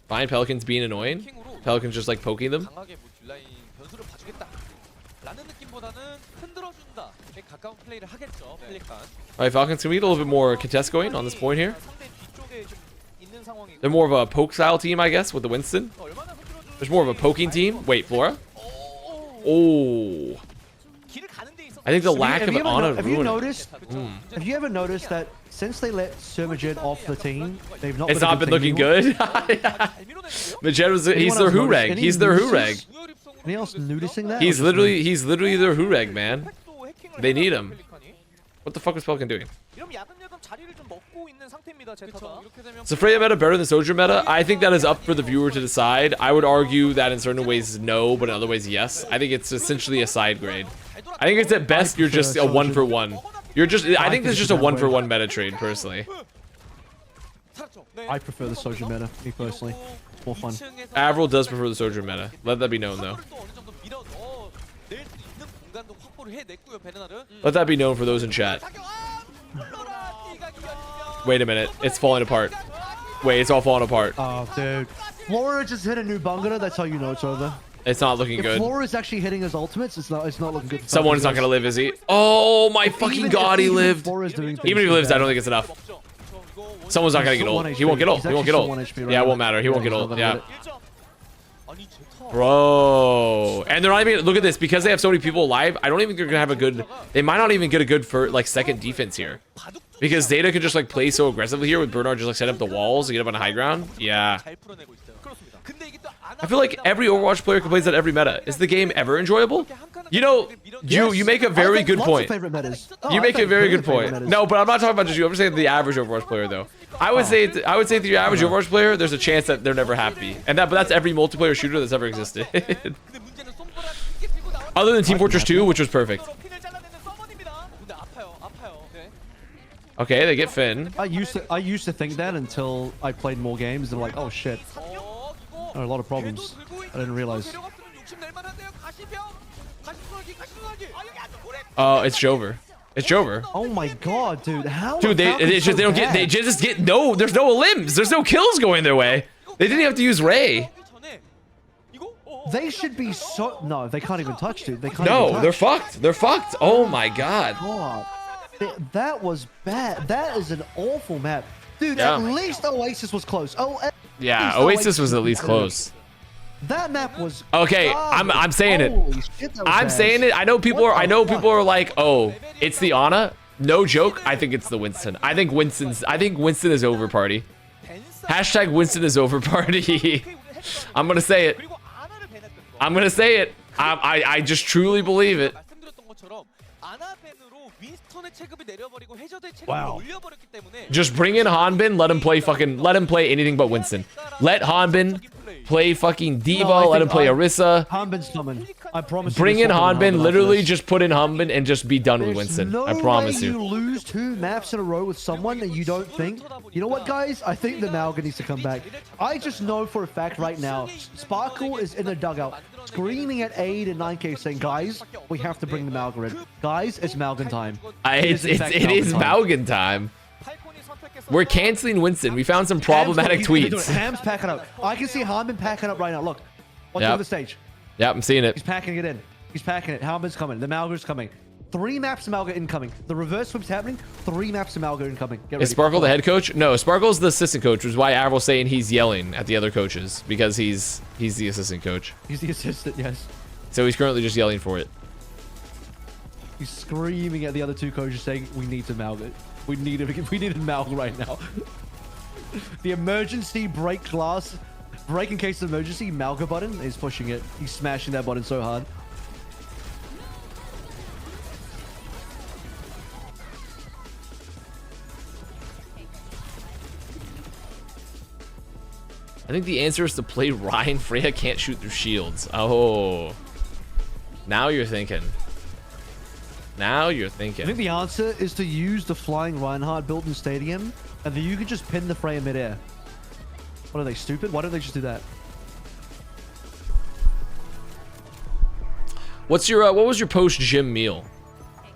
Fine, Pelicans being annoying. Pelicans just like poking them. Alright, Falcons, can we get a little bit more contest going on this point here? They're more of a poke style team, I guess, with the Winston. There's more of a poking team. Wait, Flora? Oh. I think the lack of an honor ruined it. Have you ever noticed that since they let Sermaged off the team, they've not. It's not been looking good. Majed was. He's their Hureg. He's their Hureg. Any else noticing that? He's literally their Hureg, man. They need him. What the fuck was Falcon doing? Is the Freya meta better than Soldier meta? I think that is up for the viewer to decide. I would argue that in certain ways no, but in other ways yes. I think it's essentially a side grade. I think it's at best you're just a 1-for-1. I think it's just a 1-for-1 meta trade personally. I prefer the Soldier meta, me personally. It's more fun. Avril does prefer the Soldier meta. Let that be known though. Let that be known for those in chat. Wait a minute, it's falling apart. Wait, it's all falling apart. Oh, dude. Flora just hit a new bungalow, that's how you know it's over. It's not looking good. If Flora is actually hitting his ultimates, it's not looking good. Someone's not gonna live, is he? Oh my fucking god, he lived. Even if he lives, I don't think it's enough. Someone's not gonna get ult. He won't get ult. He won't get ult. Yeah, it won't matter. He won't get ult. Yeah. Bro, and they're not even, look at this, because they have so many people alive, I don't even think they're gonna have a good, they might not even get a good for like second defense here, because ZETA could just like play so aggressively here with Bernard just like set up the walls and get up on high ground. Yeah, I feel like every Overwatch player complains that every meta. Is the game ever enjoyable? You know, you make a very good point. You make a very good point. No, but I'm not talking about just you. I'm just saying the average Overwatch player though. I would say to the average Overwatch player, there's a chance that they're never happy, and but that's every multiplayer shooter that's ever existed. Other than Team Fortress 2, which was perfect. Okay, they get Finn. I used to think that until I played more games and like, oh shit, there are a lot of problems. I didn't realize. Oh, it's Jover. It's Jover. Oh my god, dude! How? Dude, they just get no. There's no limbs. There's no kills going their way. They didn't have to use Ray. They should be so. No, they can't even touch, dude. They can't. No, even touch. they're fucked. They're fucked. Oh my god. God. That was bad. That is an awful map, dude. Yeah. At least Oasis was close. Oh. Yeah, Oasis was at least close. That map was okay. I'm saying it. I'm saying it. I know people are like, oh, it's the Ana. No joke. I think it's the Winston. I think Winston is over party. Hashtag Winston is over party. I'm gonna say it. I'm gonna say it. I just truly believe it. Wow. Just bring in Hanbin, let him play anything but Winston. Let Hanbin play fucking Diva, let him play Orisa. Hanbin's coming. I promise you. Bring in Hanbin, literally just put in Hanbin and just be done with Winston. No I promise way you. lose 2 maps in a row with someone that you don't think. You know what, guys? I think the Malga needs to come back. I just know for a fact right now, Sparkle is in the dugout, screaming at Aid and 9K saying, guys, we have to bring the Malga in. Guys, it's Malgan time. It is Malgan time. We're canceling Winston. We found some problematic tweets. Ham's packing up. I can see Hanbin packing up right now. Look. Watch on the stage. Yep, I'm seeing it. He's packing it in. He's packing it. Hanbin's coming. The Malga's coming. 3 maps of Malga incoming. The reverse sweep's happening. 3 maps of Malga incoming. Get ready. Is Sparkle the head coach? No, Sparkle's the assistant coach, which is why Avril's saying he's yelling at the other coaches, because he's the assistant coach. He's the assistant, yes. So he's currently just yelling for it. He's screaming at the other 2 coaches saying, we need to Malga. We need a Malga right now. The emergency break in case of emergency Malga button is pushing it. He's smashing that button so hard. I think the answer is to play Ryan. Freya can't shoot through shields. Oh. Now you're thinking. Now you're thinking. I think the answer is to use the flying Reinhardt built in Stadium, and then you can just pin the Freya midair. What are they, stupid? Why don't they just do that? What's your what was your post-gym meal?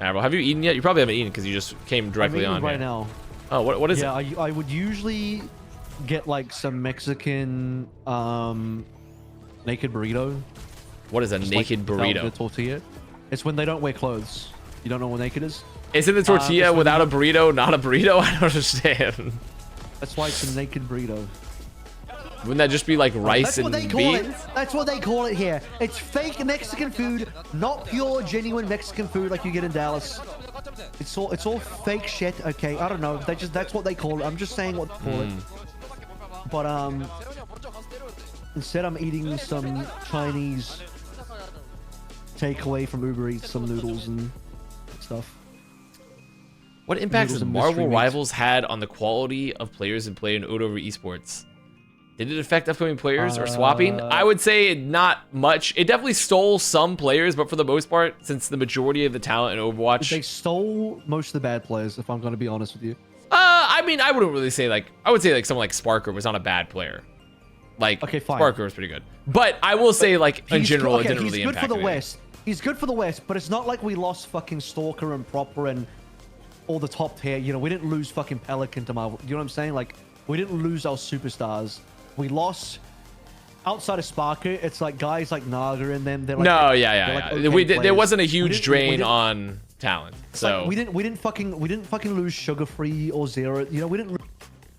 Avril, have you eaten yet? You probably haven't eaten because you just came directly on right here. now. Oh, what is it? Yeah, I would usually get like some Mexican naked burrito. What is a Just naked burrito? The tortilla. It's when they don't wear clothes. You don't know what naked is? Isn't the tortilla without a burrito not a burrito? I don't understand. That's why it's a naked burrito. Wouldn't that just be like rice and beans? That's what they call it here. It's fake Mexican food, not pure, genuine Mexican food like you get in Dallas. It's all fake shit. Okay, I don't know. That's what they call it. I'm just saying what they call it. But instead I'm eating some Chinese take away from Uber Eats some noodles and stuff. What impact has Noodles and Marvel mystery meats. Rivals had on the quality of players and play in OWCS esports? Did it affect upcoming players or swapping? I would say not much. It definitely stole some players, but for the most part, since the majority of the talent in Overwatch... They stole most of the bad players, if I'm going to be honest with you. I mean, I wouldn't really say like... I would say like someone like Sparker was not a bad player. Like, okay, fine. Sparker was pretty good. But I will say like, in general, it didn't really impact He's good for the anything. West. He's good for the West, but it's not like we lost fucking Stalker and Proper and all the top tier. You know, we didn't lose fucking Pelican to Marvel. You know what I'm saying? Like, we didn't lose our superstars. We lost... Outside of Sparker, it's like guys like Naga and them. They're like, No, like, okay there players. wasn't a huge drain on talent. So like, we didn't fucking lose Sugar Free or Zero. You know, we didn't lose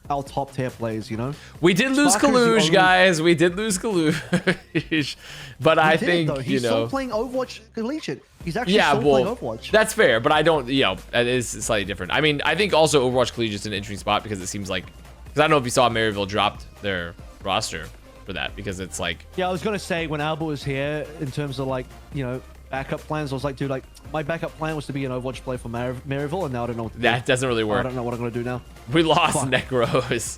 our top tier players. You know, we did lose Kaluge, guys. We did lose Kaluge, but I think he's still playing Overwatch Collegiate. He's actually still playing Overwatch. That's fair, but I don't. You know, that is slightly different. I mean, I think also Overwatch Collegiate is an interesting spot because it seems like, because I don't know if you saw Maryville dropped their roster for that, because it's like, yeah, I was gonna say when Alba was here, in terms of like, you know, backup plans, I was like, dude, like my backup plan was to be an Overwatch player for Maryville, and now I don't know what to do. That doesn't really work. I don't know what I'm gonna do now. We lost Necros.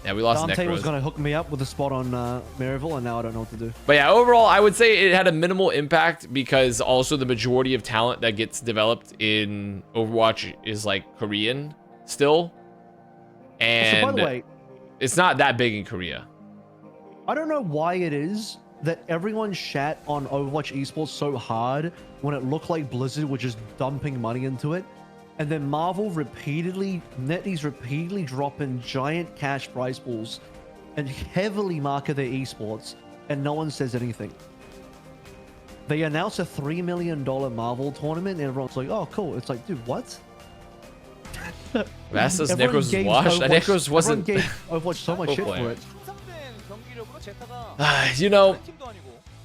Yeah, we lost Dante Necros. was gonna hook me up with a spot on Maryville, and now I don't know what to do. But yeah, overall, I would say it had a minimal impact because also the majority of talent that gets developed in Overwatch is like Korean still, and so, by the way, it's not that big in Korea. I don't know why it is that everyone shat on Overwatch esports so hard when it looked like Blizzard were just dumping money into it. And then Marvel NetEase repeatedly drop in giant cash prize pools and heavily market their esports, and no one says anything. They announce a $3 million Marvel tournament, and everyone's like, oh, cool. It's like, dude, what? Avast says Necros was washed. Necros wasn't... Everyone gave Overwatch so much shit for it. You know,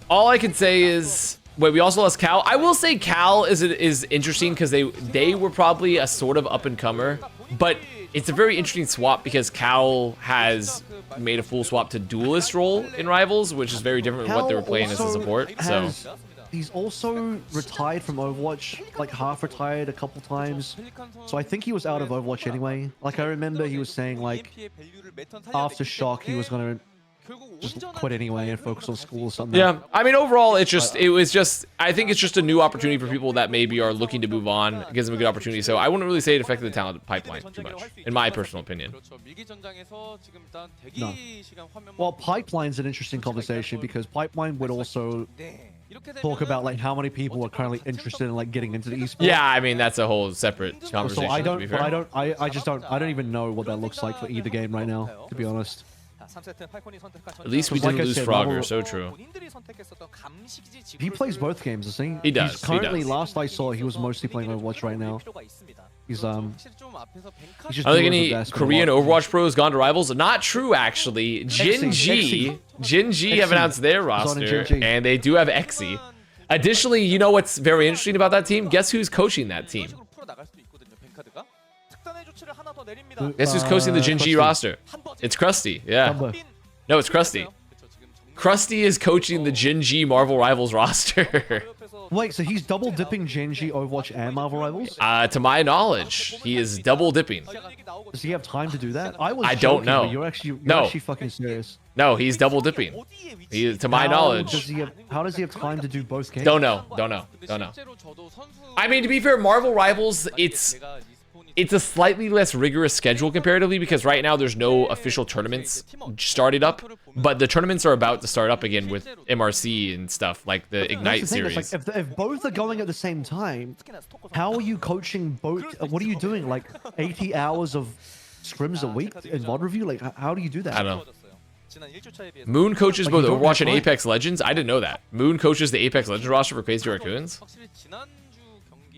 all I can say is, wait, we also lost Cal. I will say Cal is interesting because they were probably a sort of up and comer, but it's a very interesting swap because Cal has made a full swap to duelist role in Rivals, which is very different from what they were playing as a support. So he's also retired from Overwatch, like half retired a couple times. So I think he was out of Overwatch anyway. Like I remember he was saying like after Shock he was gonna just quit anyway and focus on school or something. Yeah, I mean, overall, I think it's just a new opportunity for people that maybe are looking to move on. It gives them a good opportunity. So I wouldn't really say it affected the talent pipeline too much, in my personal opinion. No. Well, pipeline's an interesting conversation because pipeline would also talk about like how many people are currently interested in like getting into the esports. Yeah, I mean that's a whole separate conversation. So I to be fair. I don't even know what that looks like for either game right now, to be honest. At least we didn't lose Frogger, so true. He plays both games, doesn't he? He does. He's currently, he does. last I saw, he was mostly playing Overwatch right now. He's just I don't think any Korean Overwatch pros gone to Rivals. Not true, actually. Jin G have announced their roster, and they do have Exy. Additionally, you know what's very interesting about that team? Guess who's coaching that team? Guess who's coaching the Jin G roster? It's Krusty. Yeah. No, it's Krusty. Krusty is coaching the Jin G Marvel Rivals roster. Wait, so he's double dipping Gen G, Overwatch, and Marvel Rivals? To my knowledge, he is double dipping. Does he have time to do that? I don't know. You're actually fucking serious. No, he's double dipping. To my knowledge. How does he have time to do both games? Don't know. I mean, to be fair, Marvel Rivals, it's a slightly less rigorous schedule comparatively because right now there's no official tournaments started up, but the tournaments are about to start up again with MRC and stuff like the Ignite series. Like, if both are going at the same time, how are you coaching both? What are you doing? Like 80 hours of scrims a week in mod review? Like, how do you do that? I don't know. Moon coaches both Overwatch and Apex Legends. I didn't know that. Moon coaches the Apex Legends roster for Crazy Raccoons.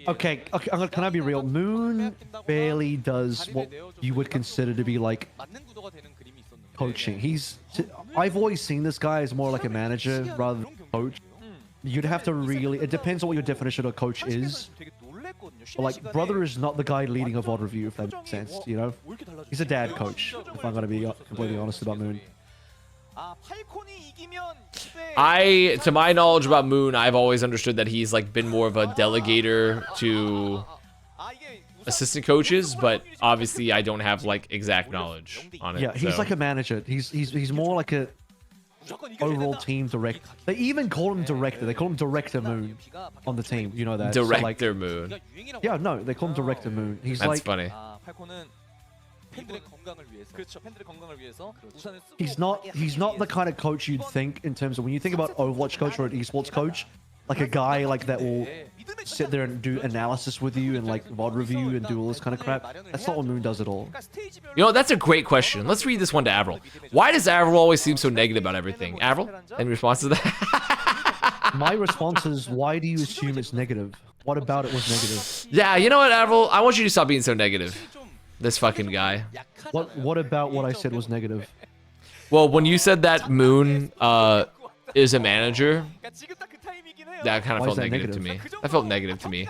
Okay, can I be real? Moon barely does what you would consider to be like coaching. I've always seen this guy as more like a manager rather than a coach. You'd have to really, it depends on what your definition of coach is. But like, brother is not the guy leading a VOD review, if that makes sense, you know? He's a dad coach, if I'm gonna be completely honest about Moon. To my knowledge about Moon, I've always understood that he's like been more of a delegator to assistant coaches, but obviously I don't have like exact knowledge on it. Yeah, he's so. like a manager. He's more like a overall team director. They even call him director. They call him Director Moon on the team. You know that. Director so, like, Moon. Yeah, no, they call him Director Moon. He's That's like funny. He's not the kind of coach you'd think in terms of when you think about Overwatch coach or an esports coach, like a guy like that will sit there and do analysis with you and like VOD review and do all this kind of crap. That's not what Moon does at all. You know, that's a great question. Let's read this one to Avril. Why does Avril always seem so negative about everything? Avril, any response to that? My response is, why do you assume it's negative? What about it was negative? Yeah, you know what, Avril? I want you to stop being so negative. This fucking guy. What about what I said was negative? Well, when you said that Moon is a manager, that kind of felt negative to me. That felt negative to me.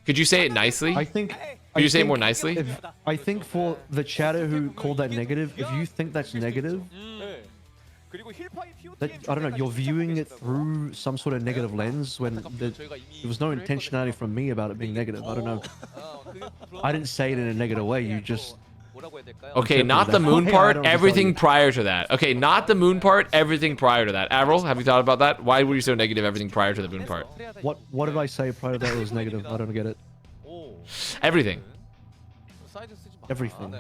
Could you say it nicely? Could you say it more nicely? I think for the chatter who called that negative, if you think that's negative, I don't know, you're viewing it through some sort of negative lens when there was no intentionality from me about it being negative. I don't know. I didn't say it in a negative way. You just... Okay, not the Moon part, everything prior to that. Okay, not the Moon part, everything prior to that. Avril, have you thought about that? Why were you so negative everything prior to the Moon part? What did I say prior to that was negative? I don't get it. Everything. Everything.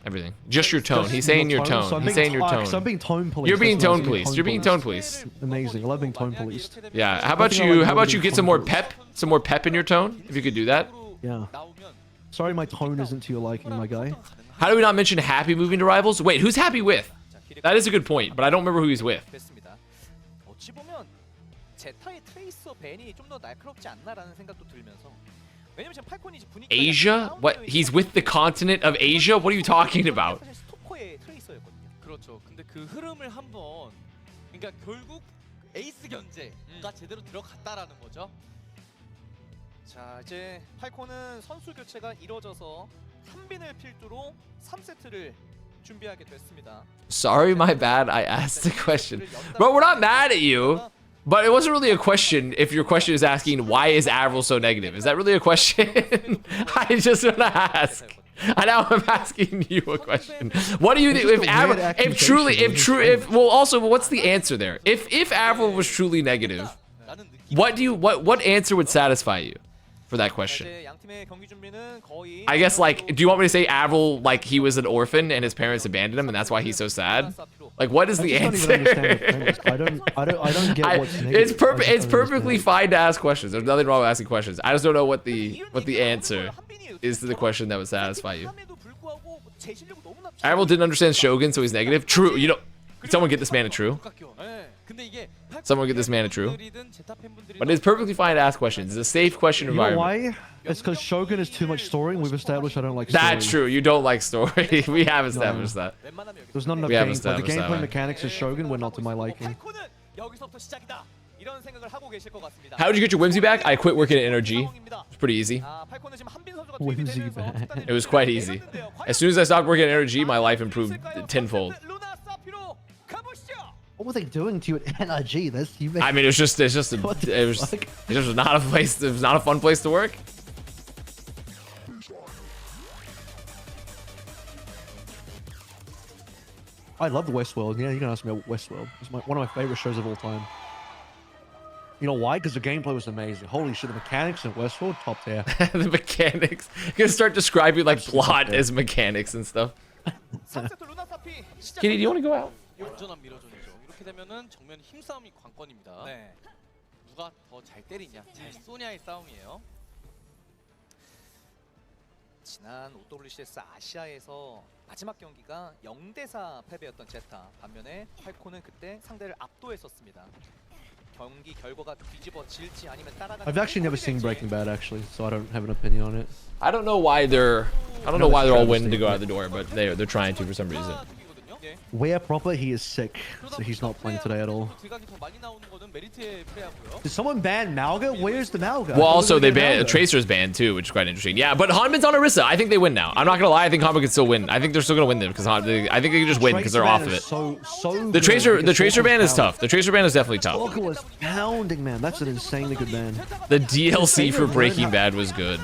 Everything. Just your tone. He's saying your tone. He's saying your tone. So I'm being tone police. You're being tone policed. You're being tone policed. Amazing. I love being tone policed. Yeah. How about you get some more pep? Some more pep in your tone? If you could do that. Yeah. Sorry my tone isn't to your liking, my guy. How do we not mention Happy moving to Rivals? Wait, who's Happy with? That is a good point, but I don't remember who he's with. Asia? What? He's with the continent of Asia? What are you talking about? 자, 이제 팔콘은 선수 교체가 이뤄져서 3빈을 필두로 3세트를 준비하게 됐습니다. Sorry, my bad. I asked the question. Bro, we're not mad at you. But it wasn't really a question if your question is asking why is Avril so negative. Is that really a question? I just want to ask. I know I'm asking you a question. What do you think if Avril, well also what's the answer there? If Avril was truly negative, what answer would satisfy you for that question? I guess like, do you want me to say Avril like he was an orphan and his parents abandoned him and that's why he's so sad? Like, what is the answer? I don't get what's negative. It's perfectly fine to ask questions. There's nothing wrong with asking questions. I just don't know what the answer is to the question that would satisfy you. Avril didn't understand Shogun, so he's negative. True. You know, someone get this man a true. Someone get this man a true. But it's perfectly fine to ask questions. It's a safe question environment. You know why? It's because Shogun is too much story, and we've established I don't like story. That's true. You don't like story. We have established that. There's not enough gameplay. The gameplay mechanics of Shogun were not to my liking. How did you get your whimsy back? I quit working at NRG. It's pretty easy. Whimsy back. It was quite easy. As soon as I stopped working at NRG, my life improved tenfold. What were they doing to you at NRG? I mean, it was not a place. It was not a fun place to work. I love the Westworld. Yeah, you can ask me about Westworld. It's one of my favorite shows of all time. You know why? Because the gameplay was amazing. Holy shit, the mechanics in Westworld, top tier. The mechanics. You're gonna start describing like plot as mechanics and stuff. Kitty, do you want to go out? 이렇게 되면은 정면 힘싸움이 관건입니다. 네. 누가 더 잘 때리냐, 잘 쏘냐의 싸움이에요. 지난 OWCS 아시아에서 마지막 경기가 0대4 패배였던 제타. 반면에 팔콘은 그때 상대를 압도했었습니다. 경기 결과가 뒤집어질지 아니면 따라가는 I've actually never seen Breaking Bad actually, so I don't have an opinion on it. I don't know why they're all waiting to go out the door, but they're trying to for some reason. Where proper, he is sick, so he's not playing today at all. Did someone ban Malga? Where's the Malga? Well, also they banned Tracer's banned too, which is quite interesting. Yeah, but Hanman's on Orisa. I think they win now. I'm not gonna lie. I think Hanman can still win. I think they're still gonna win them because I think they can just win because they're off of it. The Tracer ban is tough. The Tracer ban is definitely tough. Stalker was pounding, man. That's an insanely good ban. The DLC for Breaking Bad was good.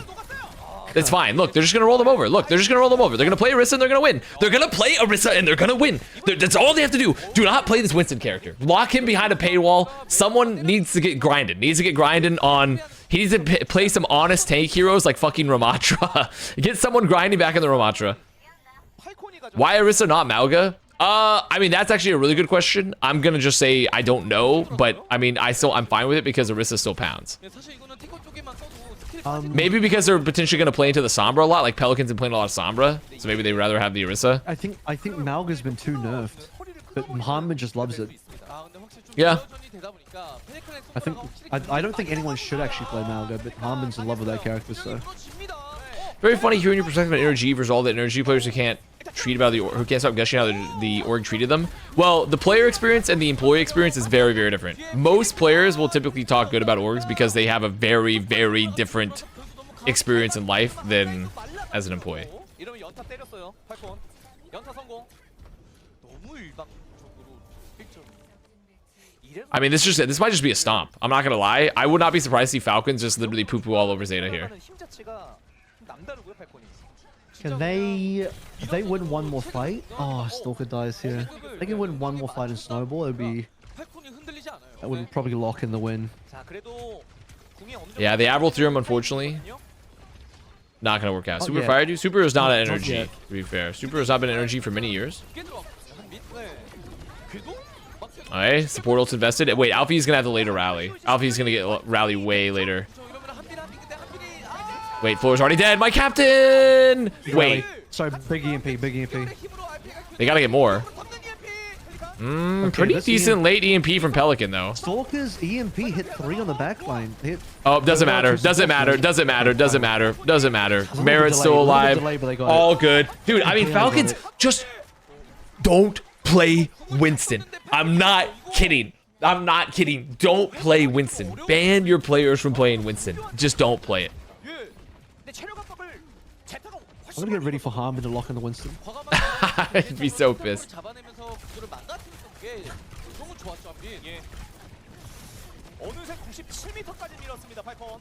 It's fine. Look, they're just gonna roll them over. Look, they're just gonna roll them over. They're gonna play Orisa and they're gonna win. They're gonna play Orisa and they're gonna win. That's all they have to do. Do not play this Winston character. Lock him behind a paywall. Someone needs to get grinded. On. He needs to play some honest tank heroes like fucking Ramatra. Get someone grinding back in the Ramatra. Why Orisa, not Malga? I mean, that's actually a really good question. I'm gonna just say I don't know, but I mean, I'm fine with it because Orisa still pounds. Maybe because they're potentially going to play into the Sombra a lot, like Pelicans have playing a lot of Sombra, so maybe they'd rather have the Orisa. I think Malga's been too nerfed, but Muhammad just loves it. Yeah. I don't think anyone should actually play Malga, but Muhammad's in love with that character, so. Very funny hearing your perspective on energy versus all the energy players who can't stop gushing how the org treated them. Well, the player experience and the employee experience is very, very different. Most players will typically talk good about orgs because they have a very, very different experience in life than as an employee. I mean, this might just be a stomp. I'm not gonna lie. I would not be surprised to see Falcons just literally poo-poo all over Zeta here. Can if they win one more fight? Oh, Stalker dies here. If they can win one more fight in Snowball, that would probably lock in the win. Yeah, the Avril Theorem, unfortunately, not gonna work out. Super fired you. Super is not an energy, to be fair. Super has not been an energy for many years. Alright, support ult's invested. Wait, Alfie's gonna have the later rally. Alfie's gonna get rally way later. Wait, Floor's already dead. My captain! Wait. Sorry, big EMP. They gotta get more. Pretty decent late EMP from Pelican, though. Stalker's EMP hit 3 on the backline. Oh, doesn't matter. Merritt's still alive. All good. Dude, I mean, Falcons just don't play Winston. I'm not kidding. Don't play Winston. Ban your players from playing Winston. Just don't play it. I'm gonna get ready for Harmon to lock in the Winston. I'd be so pissed.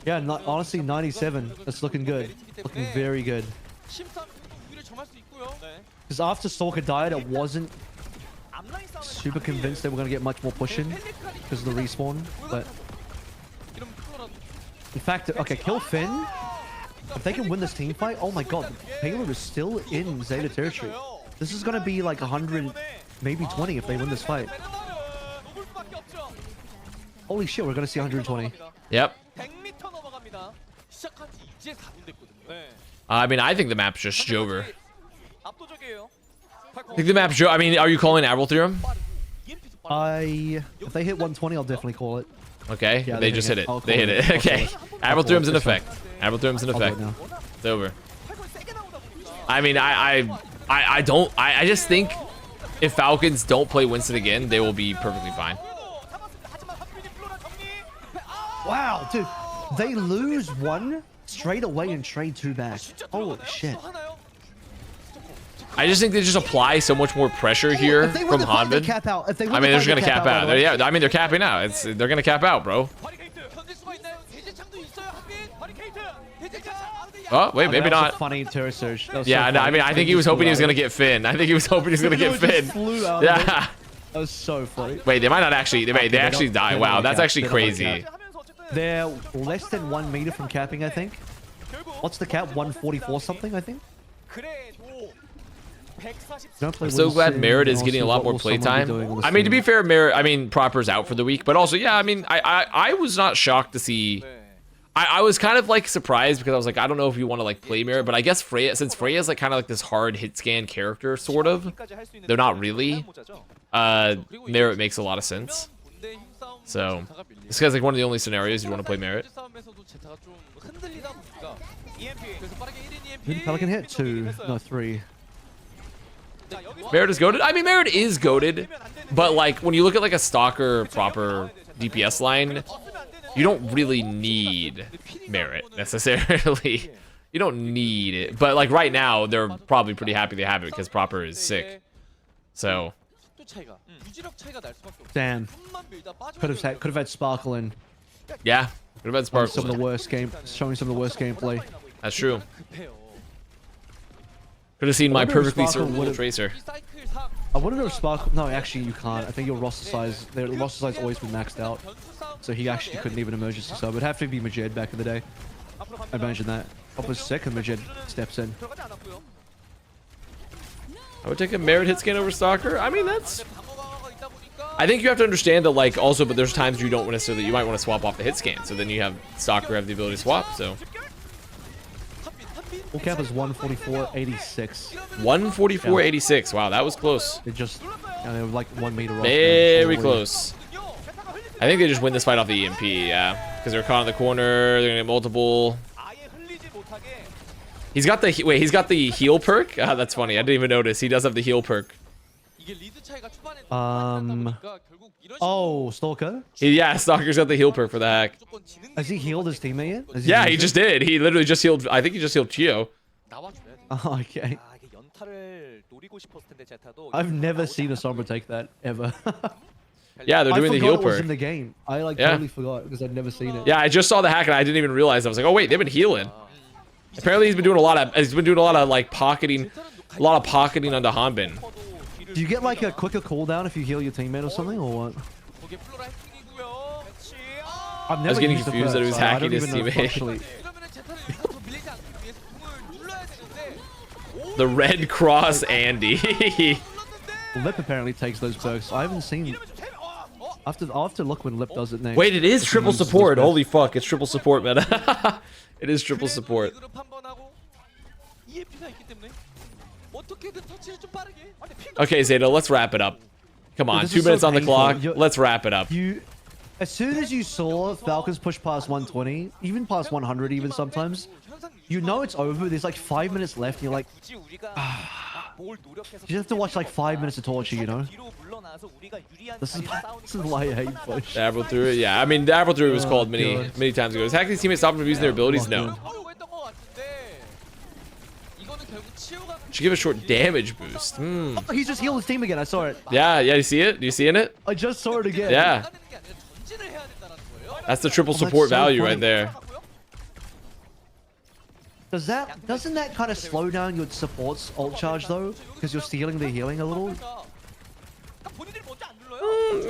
Yeah, honestly, 97. That's looking good. Looking very good. Because after Stalker died, I wasn't super convinced they were going to get much more pushing because of the respawn. But in fact, okay, kill Finn. If they can win this team fight, oh my god, Payload is still in Zeta territory. This is going to be like 100, maybe 20 if they win this fight. Holy shit, we're going to see 120. Yep. I mean, I think the map's just Jover. I think the map's Jover. I mean, are you calling Avril Theorem? If they hit 120, I'll definitely call it. Okay, yeah, they just hit it. They hit it. Okay. Avril Theorem's in effect. Avril Theorem's in effect. It's over. I mean, I just think if Falcons don't play Winston again, they will be perfectly fine. Wow, dude. They lose 1 straight away and trade 2 back. Holy shit. I just think they just apply so much more pressure here from Hanbin. I mean, they're just gonna cap out. Yeah, I mean, they're capping out. They're gonna cap out, bro. Oh, wait, maybe not. Funny terror surge. Yeah, no, I mean, I think he was hoping he was gonna get Finn. I think he was hoping he was gonna get Finn. Yeah. That was so funny. Wait, they might not actually. They actually die. Wow, that's actually crazy. They're less than 1 meter from capping, I think. What's the cap? 144 something, I think. I'm so glad Merritt is getting a lot more playtime. I mean, to be fair, Merritt, I mean, Proper's out for the week, but also, yeah, I mean, I was not shocked to see. I was kind of like surprised because I was like, I don't know if you want to like play Merritt, but I guess Freya, since Freya's like kind of like this hard hit scan character, sort of, they're not really. Merritt makes a lot of sense. So this guy's like one of the only scenarios you want to play Merritt. Did Pelican hit 2? No, 3. Merit is goated. I mean, Merit is goated, but like when you look at like a Stalker proper DPS line, you don't really need Merit necessarily. You don't need it, but like right now, they're probably pretty happy they have it because proper is sick. So. Damn. Could have had Sparkle in. Yeah, could have had Sparkle. Some of the worst showing some of the worst gameplay. That's true. Could have seen my perfectly servable tracer. I wonder if Sparkle. No, actually, you can't. I think your roster size. Their roster size always been maxed out, so he actually couldn't even emergency sub. It'd have to be Majed back in the day. Imagine that. Up was sick and Majed steps in. I would take a Merit hit scan over Stalker. I mean, that's. I think you have to understand that, like, also, but there's times you don't necessarily. You might want to swap off the hit scan, so then you have Stalker have the ability to swap. So. Full cap is 144.86. 144.86. Wow, that was close. It just, they were like 1 meter off. Very close. I think they just win this fight off the EMP, yeah, because they're caught in the corner. They're gonna get multiple. He's got the he's got the heal perk. Ah, that's funny. I didn't even notice. He does have the heal perk. Oh, Stalker? Yeah, Stalker's got the heal perk for the hack. Has he healed his teammate yet? Yeah, he just did. He literally just healed. I think he just healed Chio. Oh, okay. I've never seen a Sombra take that ever. Yeah, they're doing the heal I forgot it was perk. in the game. I totally forgot because I'd never seen it. Yeah, I just saw the hack and I didn't even realize. I was like, oh wait, they've been healing. Apparently, he's been doing a lot of like pocketing, onto Hanbin. Do you get like a quicker cooldown if you heal your teammate or something, or what? I was getting confused that he was hacking his teammate. The Red Cross Andy. Lip apparently takes those perks. I haven't seen. I'll have to look when Lip does it next. Wait, it is triple support. Holy fuck, it's triple support, man. It is triple support. Okay, Zeta, let's wrap it up. Come on, 2 minutes on the clock. Let's wrap it up. As soon as you saw Falcons push past 120, even past 100 even sometimes, you know it's over. There's like 5 minutes left and you're like, you have to watch like 5 minutes of torture, you know? This is why I hate push. Dabble through it, yeah. I mean, dabble through it was called many times ago. Is hacking teammates stopping from using their abilities? No. Should give a short damage boost. Oh, he just healed his team again. I saw it. Yeah, you see it? Do you see it? I just saw it again. Yeah. That's the triple support value right there. Doesn't that kind of slow down your support's ult charge though? Because you're stealing their healing a little?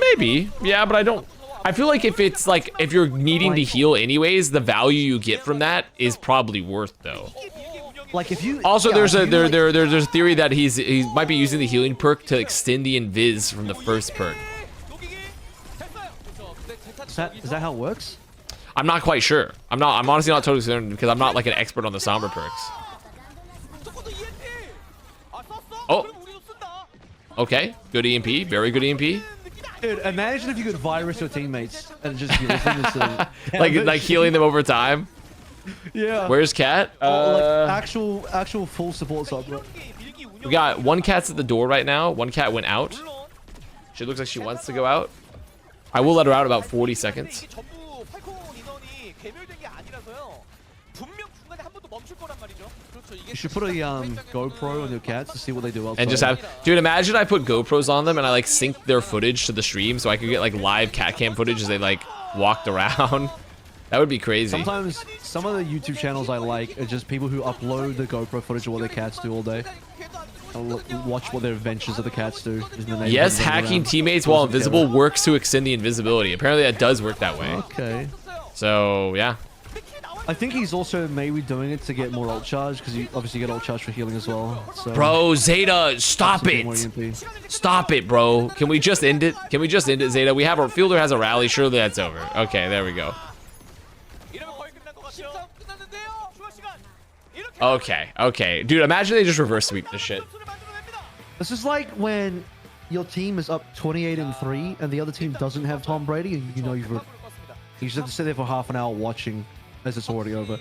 Maybe. Yeah, but I don't. I feel like if you're needing to heal anyways, the value you get from that is probably worth though. Like if you also there's a theory that he might be using the healing perk to extend the invis from the first perk. Is that how it works? I'm not quite sure. I'm honestly not totally certain because I'm not like an expert on the Sombra perks. Oh. Okay. Good EMP. Very good EMP. Dude, imagine if you could virus your teammates and just heal them instead of like healing them over time. Yeah. Where's Cat? Like actual full support sub. We got one Cat's at the door right now. One Cat went out. She looks like she wants to go out. I will let her out about 40 seconds. You should put a GoPro on your cats to see what they do outside. And just have, dude, imagine I put GoPros on them and I like sync their footage to the stream so I could get like live cat cam footage as they like walked around. That would be crazy. Sometimes some of the YouTube channels I like are just people who upload the GoPro footage of what their cats do all day. I'll watch what their adventures of the cats do. Yes, hacking teammates while invisible works to extend the invisibility. Apparently that does work that way. Okay. So, yeah. I think he's also maybe doing it to get more ult charge because you obviously get ult charge for healing as well. So bro, Zeta, stop it. Stop it, bro. Can we just end it? Can we just end it, Zeta? We have our fielder has a rally. Surely that's over. Okay, there we go. Okay. Dude, imagine they just reverse sweep this shit. This is like when your team is up 28-3 and the other team doesn't have Tom Brady and you know you just have to sit there for half an hour watching as it's already over.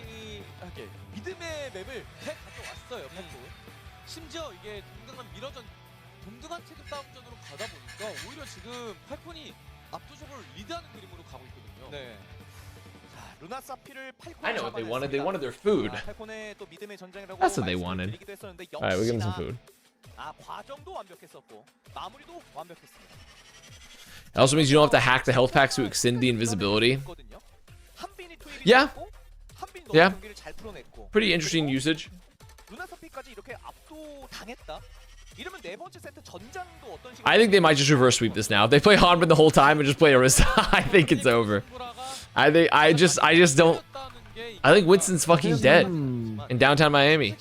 동등한 체급 싸움전으로 가다 보니까 오히려 지금 팔콘이 압도적으로 리드하는 그림으로 가고 있거든요. 네. 자, 루나 사피를 I know what they wanted. They 잡아냈습니다. wanted their food. 팔콘의 또 믿음의 전장이라고 That's what they wanted. 말씀드리기도 했었는데 Alright, we'll give them some 역시나 food. 과정도 완벽했었고 마무리도 완벽했습니다. It also means you don't have to hack the health packs to extend the invisibility. 한빈이 투입이 Yeah. 됐고, 한빈이 Yeah. 경기를 잘 풀어냈고. Pretty interesting usage. 루나 사피까지 이렇게 압도 당했다. 이러면 네 번째 세트 전장도 어떤 식으로 I think they might just reverse sweep this now. If they play Hanbin the whole time and just play Orisa, I think it's over. I just don't. I think Winston's fucking dead in downtown Miami.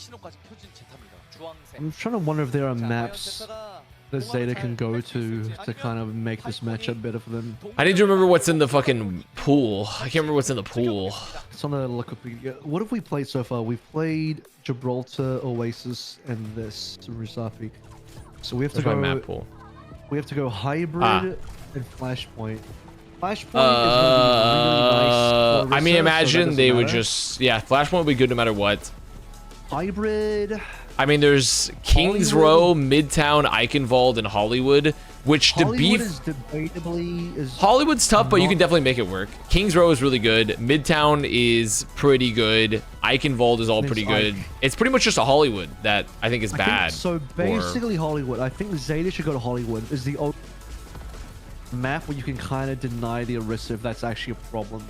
I'm trying to wonder if there are maps that Zeta can go to kind of make this matchup better for them. I need to remember what's in the fucking pool. I can't remember what's in the pool. It's on the look. What have we played so far? We've played Gibraltar, Oasis, and this Rusafi. So we have to Where's my go. map pool? We have to go hybrid and flashpoint. Flashpoint I mean, imagine they would just. just Flashpoint would be good no matter what. Hybrid. I mean, there's Kings Row, Midtown, Eichenwald, and Hollywood, which Hollywood is debatably Hollywood's tough, but you not- can definitely make it work. Kings Row is really good. Midtown is pretty good. Eichenwald is all It's pretty good. Ike. It's pretty much just a Hollywood that I think is I think- bad. so basically, Hollywood. I think Zeta should go to Hollywood. Is the only map where you can kind of deny the Orisa if that's actually a problem.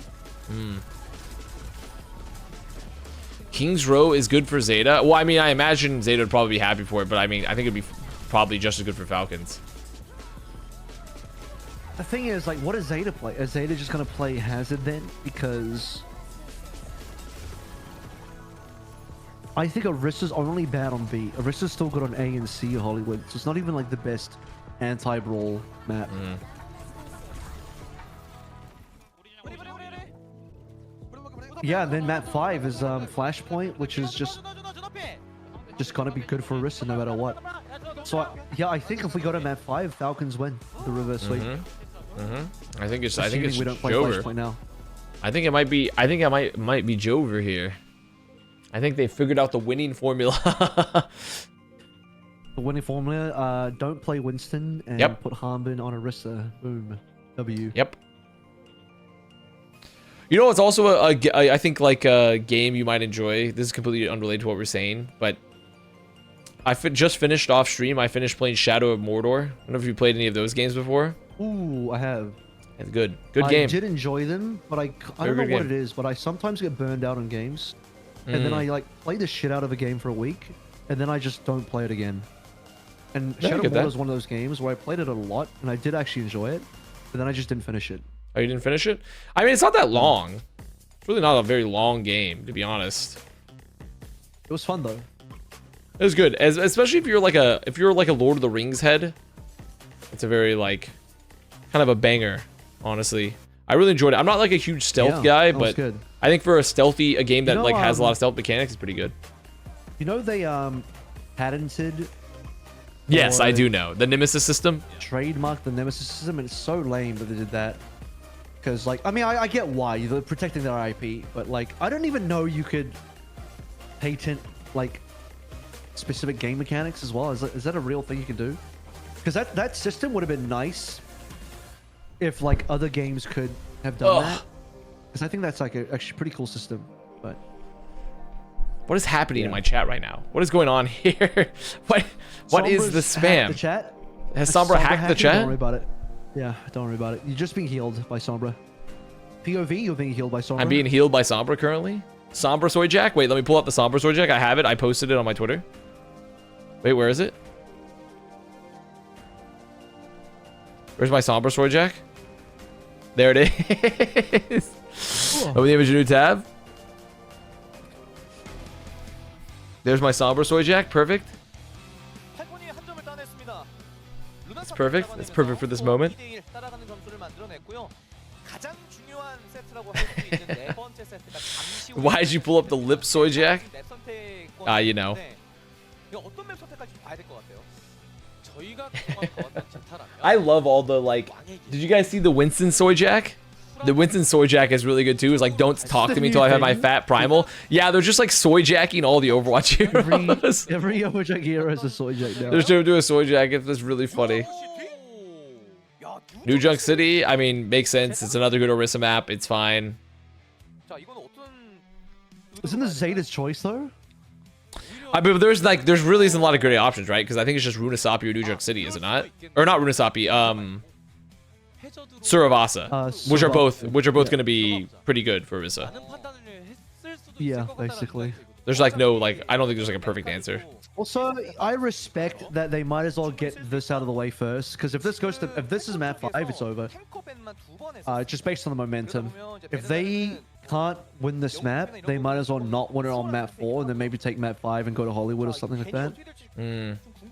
Kings Row is good for Zeta. Well, I mean, I imagine Zeta would probably be happy for it, but I mean, I think it'd be probably just as good for Falcons. The thing is, like, what does Zeta play? Is Zeta just gonna play Hazard then? Because I think Orisa's only bad on B. Orisa's still good on A and C Hollywood, so it's not even like the best anti-brawl map. Yeah, and then map 5 is Flashpoint, which is just gonna be good for Orisa no matter what. So I think if we go to map 5, Falcons win the reverse sweep. I think it's Assuming we don't play Jover. Flashpoint now. I think it might be. I think it might be Jover here. I think they figured out the winning formula. The winning formula, don't play Winston and Yep. put Harbin on Orisa. Boom. W. Yep. You know, it's also I think like a game you might enjoy. This is completely unrelated to what we're saying, but I just finished off stream. I finished playing Shadow of Mordor. I don't know if you played any of those games before. Ooh, I have. It's good. Good game. I did enjoy them, but I don't Very know good what game. it is, but I sometimes get burned out on games. And then I like play the shit out of a game for a week, and then I just don't play it again. And Yeah, I Shadow get of that. Mordor is one of those games where I played it a lot, and I did actually enjoy it, but then I just didn't finish it. Oh, you didn't finish it? I mean, it's not that long. It's really not a very long game, to be honest. It was fun though. It was good, especially if you're like a Lord of the Rings head. It's a very like kind of a banger, honestly. I really enjoyed it. I'm not like a huge stealth guy, that was but good. I think for a game that know, like has a lot of stealth mechanics, it's pretty good. You know they patented Yes, I or do know the Nemesis system. trademarked the Nemesis system, and it's so lame that they did that. Because like, I mean, I get why they're protecting their IP, but like, I don't even know you could patent like specific game mechanics as well. Is that a real thing you can do? Because that system would have been nice if like other games could have done that. Because I think that's like a actually pretty cool system. But What is happening in my chat right now? What is going on here? What is the Sombra's hacked spam? The chat. Has Sombra hacked the hacking? chat? Don't worry about it. Yeah, don't worry about it. You're just being healed by Sombra. POV, you're being healed by Sombra. I'm being healed by Sombra currently. Sombra Soy Jack. Wait, let me pull up the Sombra Soy Jack. I have it. I posted it on my Twitter. Wait, where is it? Where's my Sombra Soy Jack? There it is. Open the image, new tab. There's my Sombra Soy Jack. Perfect. That's perfect. That's perfect for this moment. Why did you pull up the lip Soy Jack? You know. I love all the like. Did you guys see the Winston Soy Jack? The Winston soy jack is really good too. It's like, don't talk to me until I have my fat primal. Yeah, they're just like soy jacking all the Overwatch heroes. Every Overwatch hero has a soy jack now. They're trying to do a soy jack. It's really funny. New Junk City, I mean, makes sense. It's another good Orisa map. It's fine. Isn't this Zeta's choice though? I mean, there's really isn't a lot of great options, right? Because I think it's just Runasapi or New Junk City, is it not? Or not Runasapi. Suravasa, which are both going to be pretty good for Orisa. Yeah, basically. There's like no I don't think there's like a perfect answer. Also, I respect that they might as well get this out of the way first, because if this is map 5, it's over. Just based on the momentum. If they can't win this map, they might as well not win it on map 4 and then maybe take map 5 and go to Hollywood or something like that.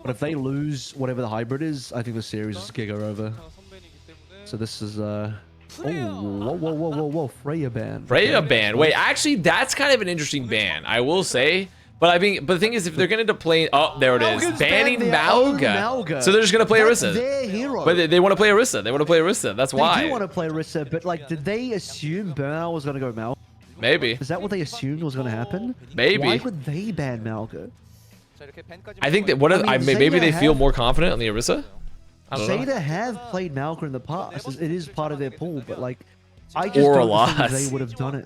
But if they lose whatever the hybrid is, I think the series is Giga over. So this is whoa, Freya ban. Freya ban. Wait, actually, that's kind of an interesting ban, I will say. But the thing is, if they're gonna end up playing, oh, there it is, banning Malga. So they're just gonna play Orisa. Their hero. But they want to play Orisa. They want to play Orisa. That's why. They do want to play Orisa, but like, did they assume Burnout was gonna go Malga? Maybe. Is that what they assumed was gonna happen? Maybe. Why would they ban Malga? I think that maybe they feel more confident on the Orisa. I don't know. ZETA have played Malga in the past. It is part of their pool, but like, I just don't think they would have done it.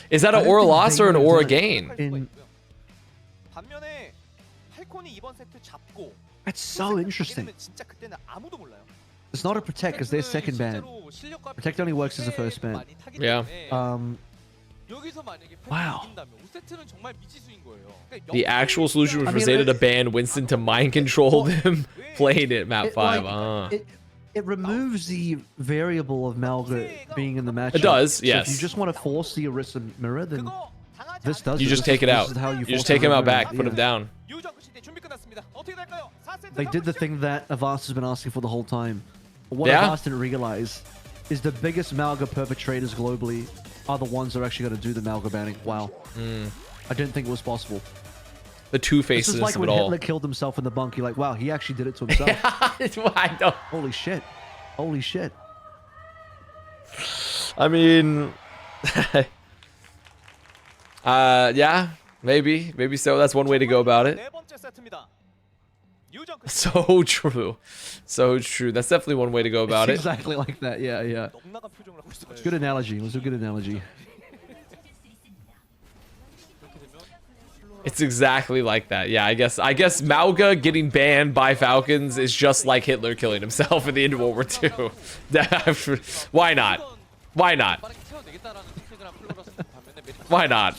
Is that an aura loss or an aura gain? That's so interesting. It's not a protect because they're second ban. Protect only works as a first ban. Yeah. Wow. The actual solution was for ZETA to ban Winston to mind control them playing it map 5. It removes the variable of Malga being in the match. It does, yes. So if you just want to force the Orisa mirror, then this does. You just take it out. You just take him out back, put him down. They did the thing that Avast has been asking for the whole time. But what Avast didn't realize is the biggest Malga perpetrators globally are the ones that are actually going to do the Malga banning. Wow. I didn't think it was possible. The two-facedness of it all. This is like when Hitler killed himself in the bunk. You're like, wow, he actually did it to himself. I know. Holy shit. Holy shit. I mean... yeah, maybe so. That's one way to go about it. So true. So true. That's definitely one way to go about it. Exactly like that. Yeah. Good analogy. It was a good analogy. It's exactly like that. Yeah, I guess Malga getting banned by Falcons is just like Hitler killing himself at the end of World War II. Why not? Why not? Why not?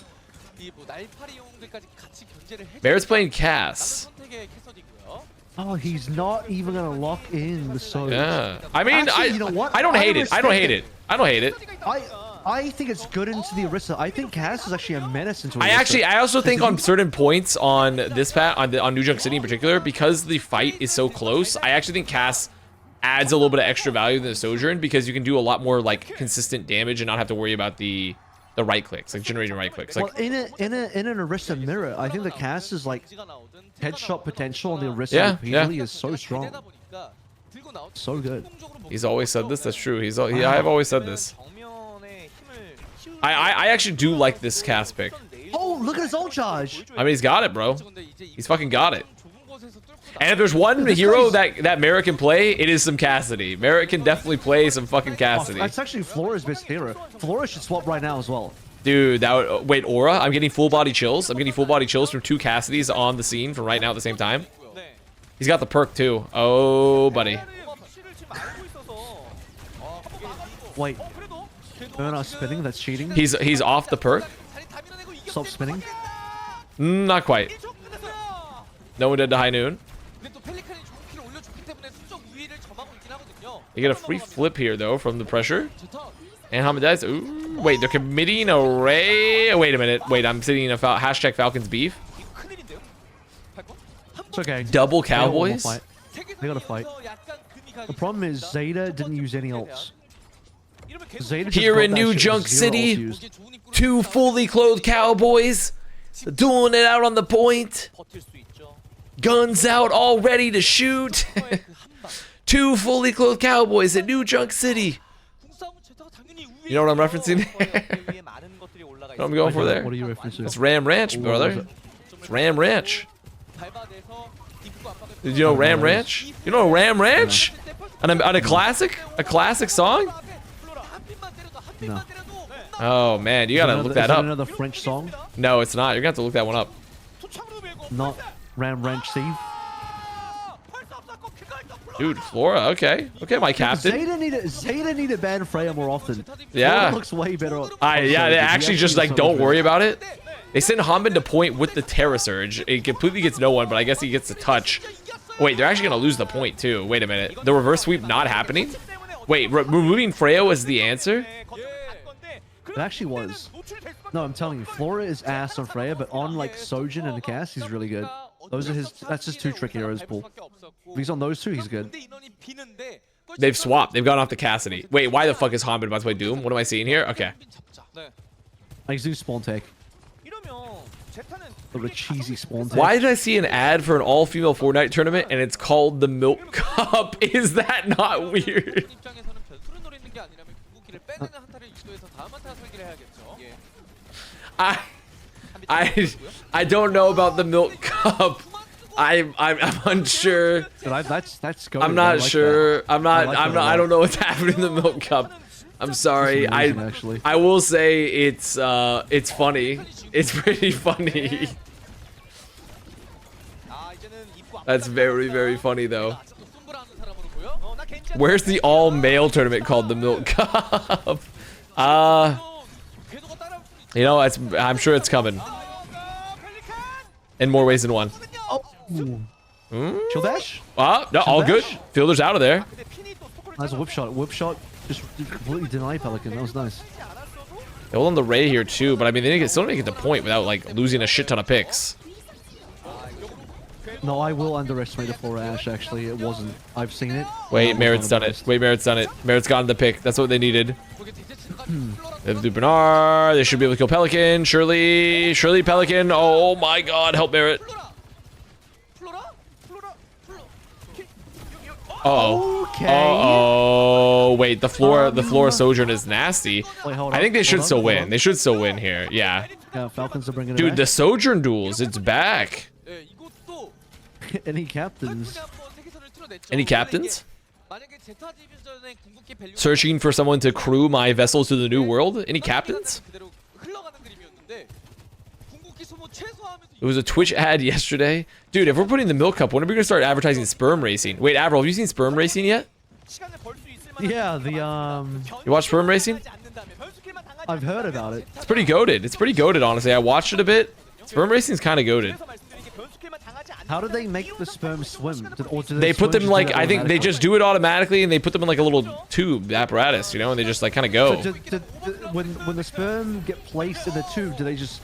Bear's playing Cass. Oh, he's not even gonna lock in the Soul. Yeah. I mean, actually, you know what? I don't hate it. I don't hate it. I don't hate it. I think it's good into the Orisa. I think Cass is actually a menace into Orisa. I also think on certain points on this pat on New Junk City in particular, because the fight is so close, I actually think Cass adds a little bit of extra value than the Sojourn, because you can do a lot more like consistent damage and not have to worry about the right clicks, like generating right clicks. Like, well, in an Orisa mirror, I think the Cass is like headshot potential on the Orisa repeatedly is so strong. So good. He's always said this. That's true. I've always said this. I actually do like this Cass pick. Oh, look at his ult charge. I mean, he's got it, bro. He's fucking got it. And if there's one hero that Merritt can play, it is some Cassidy. Merritt can definitely play some fucking Cassidy. That's actually Flora's best hero. Flora should swap right now as well. Dude, that would, wait, Aura? I'm getting full body chills. I'm getting full body chills from 2 Cassidys on the scene from right now at the same time. He's got the perk too. Oh, buddy. Wait. They're not spinning? That's cheating? He's off the perk. Stop spinning? Not quite. No one dead to high noon. You get a free flip here though from the pressure. And Hamadez. Ooh, wait, they're committing a ray. Wait a minute. Wait, I'm sitting in a hashtag Falcons beef. It's okay. Double Cowboys. They gotta fight. The problem is ZETA didn't use any ults. Here in New Junk City, 2 fully clothed Cowboys doing it out on the point. Guns out, all ready to shoot. 2 fully clothed Cowboys at New Junk City. You know what I'm referencing? What I'm going for there? What are you referencing? It's Ram Ranch, brother. It's Ram Ranch. Did you know Ram Ranch? You know Ram Ranch? On a classic song? No. Oh man, you gotta look that Is it up. another French song? No, it's not. You're gonna have to look that one up. Not Ram Ranch Steve? Dude, Flora, okay. Okay, my captain. Zeta need to ban Freya more often. Yeah. Flora looks way better. Yeah, they actually just like so don't much worry better. about it. They send Hanbin to point with the Terra Surge. It completely gets no one, but I guess he gets the touch. Wait, they're actually gonna lose the point too. Wait a minute. The reverse sweep not happening? Wait, removing Freya was the answer? It actually was. No, I'm telling you, Flora is ass on Freya, but on like Sojin and the cast, he's really good. Those are his. That's just 2 trick heroes, Paul. If he's on those 2, he's good. They've swapped. They've gone off to Cassidy. Wait, why the fuck is Hanbin about to play Doom? What am I seeing here? Okay. He's doing spawn tech. The cheesy spawn tech. Why did I see an ad for an all-female Fortnite tournament and it's called the Milk Cup? Is that not weird? I don't know about the Milk Cup. I'm unsure. That's good. I'm not sure. I don't know what's happening in the Milk Cup. I'm sorry. Actually. I will say it's funny. It's pretty funny. That's very, very funny though. Where's the all-male tournament called the Milk Cup? You know, I'm sure it's coming. In more ways than one. Chill dash? No, all good. Fielder's out of there. That's a whip shot. Whip shot just completely denied Pelican. That was nice. They hold on the Ray here too, but I mean, they still don't get the point without like losing a shit ton of picks. No, I will underestimate the Flora Ash, actually. It wasn't. I've seen it. Wait, Merritt's done it. Wait, Merritt's done it. Merritt's gotten the pick. That's what they needed. They have Dupinar. They should be able to kill Pelican. Shirley Pelican. Oh my god, help Merritt. Uh-oh. Okay. Uh-oh. Wait, the Flora Sojourn is nasty. Wait, hold I think on, they should hold still on, win. hold on. They should still win here. Yeah. Yeah, Falcons are bringing it Dude, back. the Sojourn duels, it's back. Any captains? Any captains? Searching for someone to crew my vessel to the new world? Any captains? It was a Twitch ad yesterday. Dude, if we're putting the Milk Cup, when are we gonna start advertising sperm racing? Wait, Avril, have you seen sperm racing yet? Yeah, You watch sperm racing? I've heard about it. It's pretty goated. It's pretty goated, honestly. I watched it a bit. Sperm racing's kind of goated. How did they make the sperm swim? They put them like, I think they just do it automatically and they put them in like a little tube apparatus, you know, and they just like kind of go. So when the sperm get placed in the tube, do they just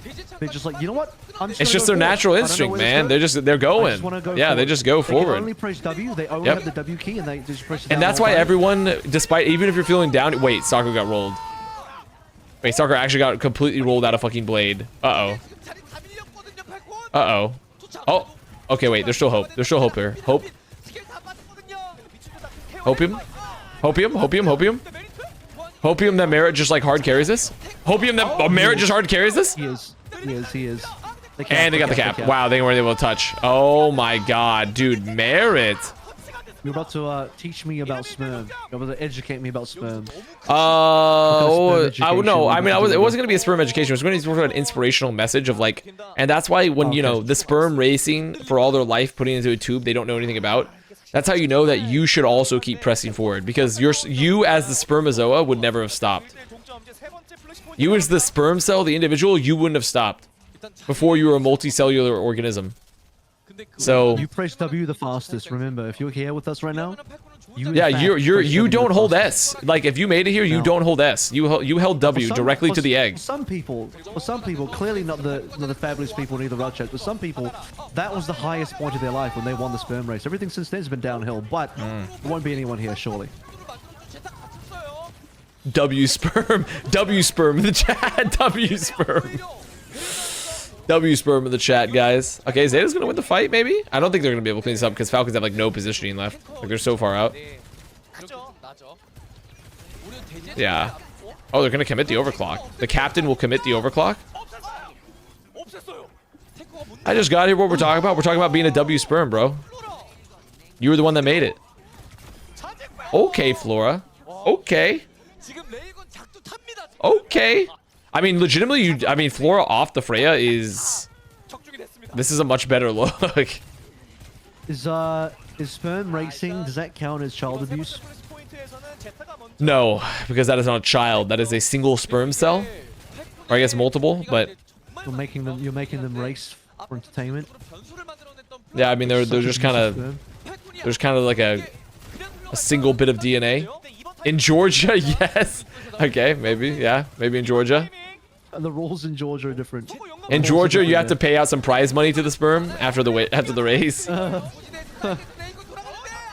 like, you know what? It's just their natural instinct, man. They're going. Yeah, they just go forward. They only press W. They only have the W key, and they just press it down. And that's why everyone, despite, even if you're feeling down, wait, Soccer got rolled. Wait, Soccer actually got completely rolled out of fucking Blade. Uh-oh. Uh-oh. Oh. Okay, wait, there's still hope. There's still hope here. Hope. Hopium. Hopium. Hopium. Hopium. Hopium that Merritt just like hard carries this. Hopium that Merritt just hard carries this. He is. He is. And they got the cap. Wow, they weren't able to touch. Oh my god, dude, Merritt. You're about to teach me about sperm. You're about to educate me about sperm. I would know. I mean, it wasn't gonna be a sperm education. It was gonna be sort of an inspirational message of like, and that's why when you know the sperm racing for all their life, putting it into a tube they don't know anything about. That's how you know that you should also keep pressing forward because you as the spermazoa would never have stopped. You as the sperm cell, the individual, you wouldn't have stopped before you were a multicellular organism. So you press W the fastest. Remember, if you're here with us right now, you don't hold S. Like if you made it here, you don't hold S. You held W directly to the egg. For some people, clearly not the fabulous people, neither Rutchet, but some people, that was the highest point of their life when they won the sperm race. Everything since then has been downhill, but there won't be anyone here, surely. W sperm in the chat. W sperm. W sperm in the chat, guys. Okay, Zeta's gonna win the fight, maybe? I don't think they're gonna be able to clean this up because Falcons have like no positioning left. Like they're so far out. Yeah. Oh, they're gonna commit the overclock. The captain will commit the overclock. I just got here. What we're talking about? We're talking about being a W sperm, bro. You were the one that made it. Okay, Flora. Okay. Okay. I mean, legitimately, I mean, Flora off the Freya is... This is a much better look. Is sperm racing, does that count as child abuse? No, because that is not a child. That is a single sperm cell. Or I guess multiple, but... You're making them race for entertainment. Yeah, I mean, they're just kind of... There's kind of like a single bit of DNA. In Georgia, yes. Okay, maybe, yeah. Maybe in Georgia. And the rules in Georgia are different. In Georgia, you have to pay out some prize money to the sperm after the race.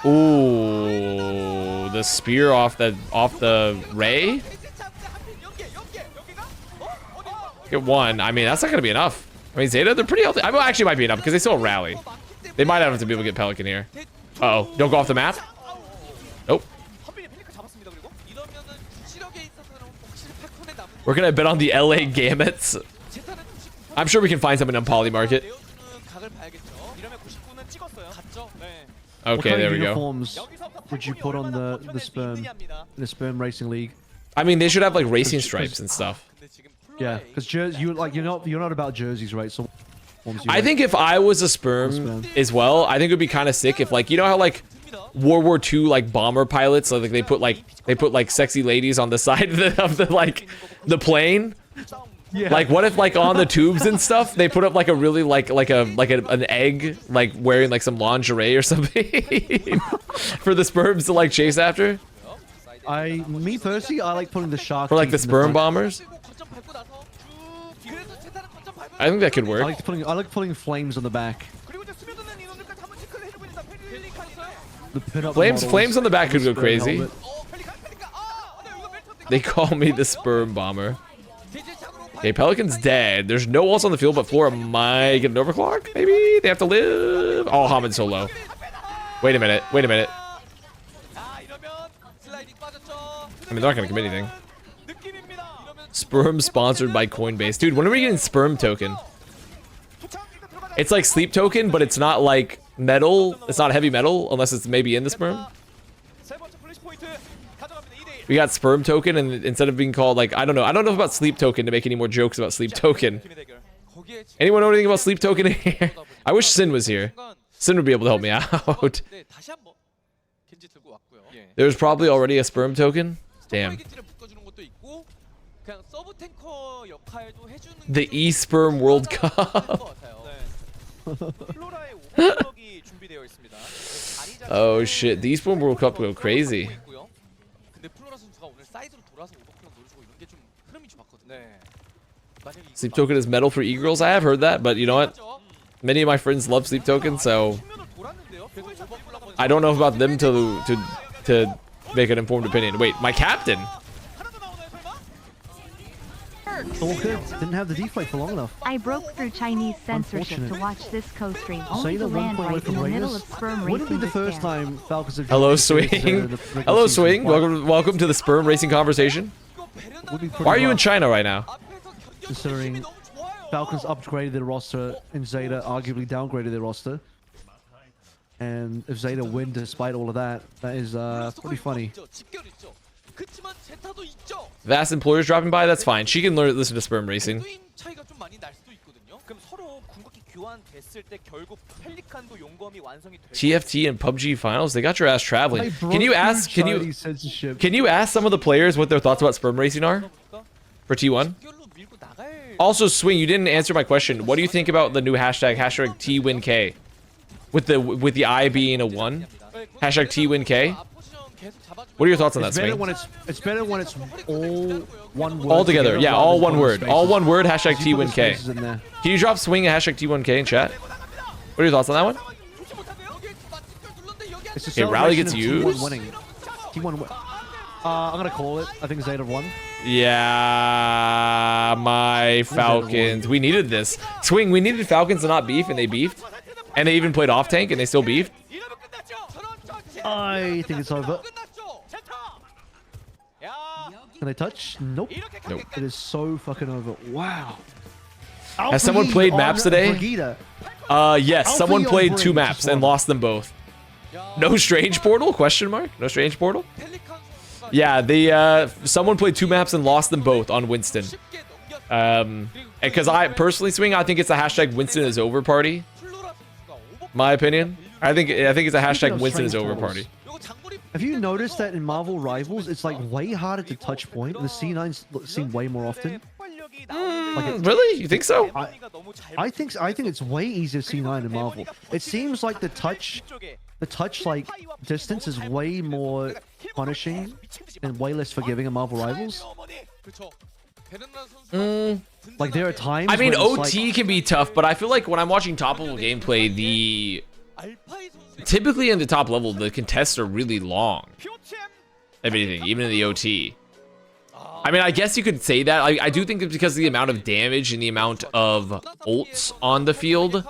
Ooh, the spear off the ray. Get one. I mean, that's not gonna be enough. I mean, Zeta, they're pretty healthy. I mean, actually might be enough because they still rally. They might have to be able to get Pelican here. Uh-oh, don't go off the map. Nope. We're gonna bet on the LA Gamuts. I'm sure we can find something on Poly Market. Okay, there we go. Uniforms would you put on the sperm racing league? I mean, they should have like racing stripes and stuff. Yeah, because you're not about jerseys, right? So I think if I was a sperm as well, I think it would be kind of sick if, like, you know how like World War II like bomber pilots, like they put like sexy ladies on the side of the plane. Yeah. Like, what if like on the tubes and stuff they put up like a really an egg, like wearing like some lingerie or something for the sperms to like chase after? Me personally, I like putting the shark For like the teeth in sperm front. bombers. I think that could work. I like putting flames on the back. The pinup models Flames on the back could go sperm crazy. helmet. They call me the sperm bomber. Okay, Pelican's dead. There's no ults on the field, but Flora might get an overclock. Maybe they have to live. Oh, Hamid so low. Wait a minute. Wait a minute. I mean, they're not gonna commit anything. Sperm sponsored by Coinbase. Dude, when are we getting sperm token? It's like sleep token, but it's not like metal. It's not heavy metal, unless it's maybe in the sperm. We got sperm token, and instead of being called, like, I don't know about sleep token to make any more jokes about sleep token. Anyone know anything about sleep token here? I wish Sin was here. Sin would be able to help me out. There's probably already a sperm token. Damn. The eSperm World Cup. Oh shit, the eSperm World Cup will go crazy. Sleep token is metal for e-girls. I have heard that, but you know what? Many of my friends love sleep token, so I don't know about them to make an informed opinion. Wait, my captain? All good. Didn't have the deflate for long enough. I broke through Chinese censorship to watch this co-stream only to Zeta land 1 point away right in from the middle Raiders. of sperm Wouldn't be racing the first despair. time Falcons have. Hello, Zeta Swing. in the regular Hello, season Swing. fight. Welcome to the sperm racing conversation. Would be pretty Why are you in rough, China right now? considering Falcons upgraded their roster and Zeta arguably downgraded their roster? And if Zeta win despite all of that, that is pretty funny. Vast employers dropping by. That's fine. She can listen to sperm racing. TFT and PUBG finals. They got your ass traveling. Can you ask some of the players what their thoughts about sperm racing are for T1? Also, Swing, you didn't answer my question. What do you think about the new hashtag TWinK? With the I being a 1? Hashtag TWinK? What are your thoughts on that, Swing? It's better when it's all one word. All together. Yeah, all one word. Spaces. All one word, hashtag You put the TWinK. spaces in there. Can you drop Swing a hashtag T1K in chat? What are your thoughts on that one? It's a Okay, Rally celebration gets of used. T1 winning. T1 win. I'm gonna call it. I think Zeta won. Yeah, my Falcons. We needed this. Swing, we needed Falcons to not beef, and they beefed. And they even played off tank, and they still beefed. I think it's over. Can they touch? Nope. Nope. It is so fucking over. Wow. Has someone played maps today? Brigitte. Yes, someone Alpha played on 2 Bridge, maps just and one. lost them both. No strange portal? Question mark? No strange portal? Yeah, they someone played 2 maps and lost them both on Winston. Because I personally swing, I think it's a hashtag Winston is over party. My opinion. I think it's a hashtag Winston is over party. Have you noticed that in Marvel Rivals, it's like way harder to touch point? The C9s seem way more often. Really? You think so? I think it's way easier C9 in Marvel. It seems like the touch like distance is way more punishing and way less forgiving in Marvel Rivals. Like there are times. I mean, when it's OT like, can be tough, but I feel like when I'm watching top level gameplay, typically in the top level, the contests are really long. If anything, even in the OT. I mean, I guess you could say that. I do think it's because of the amount of damage and the amount of ults on the field,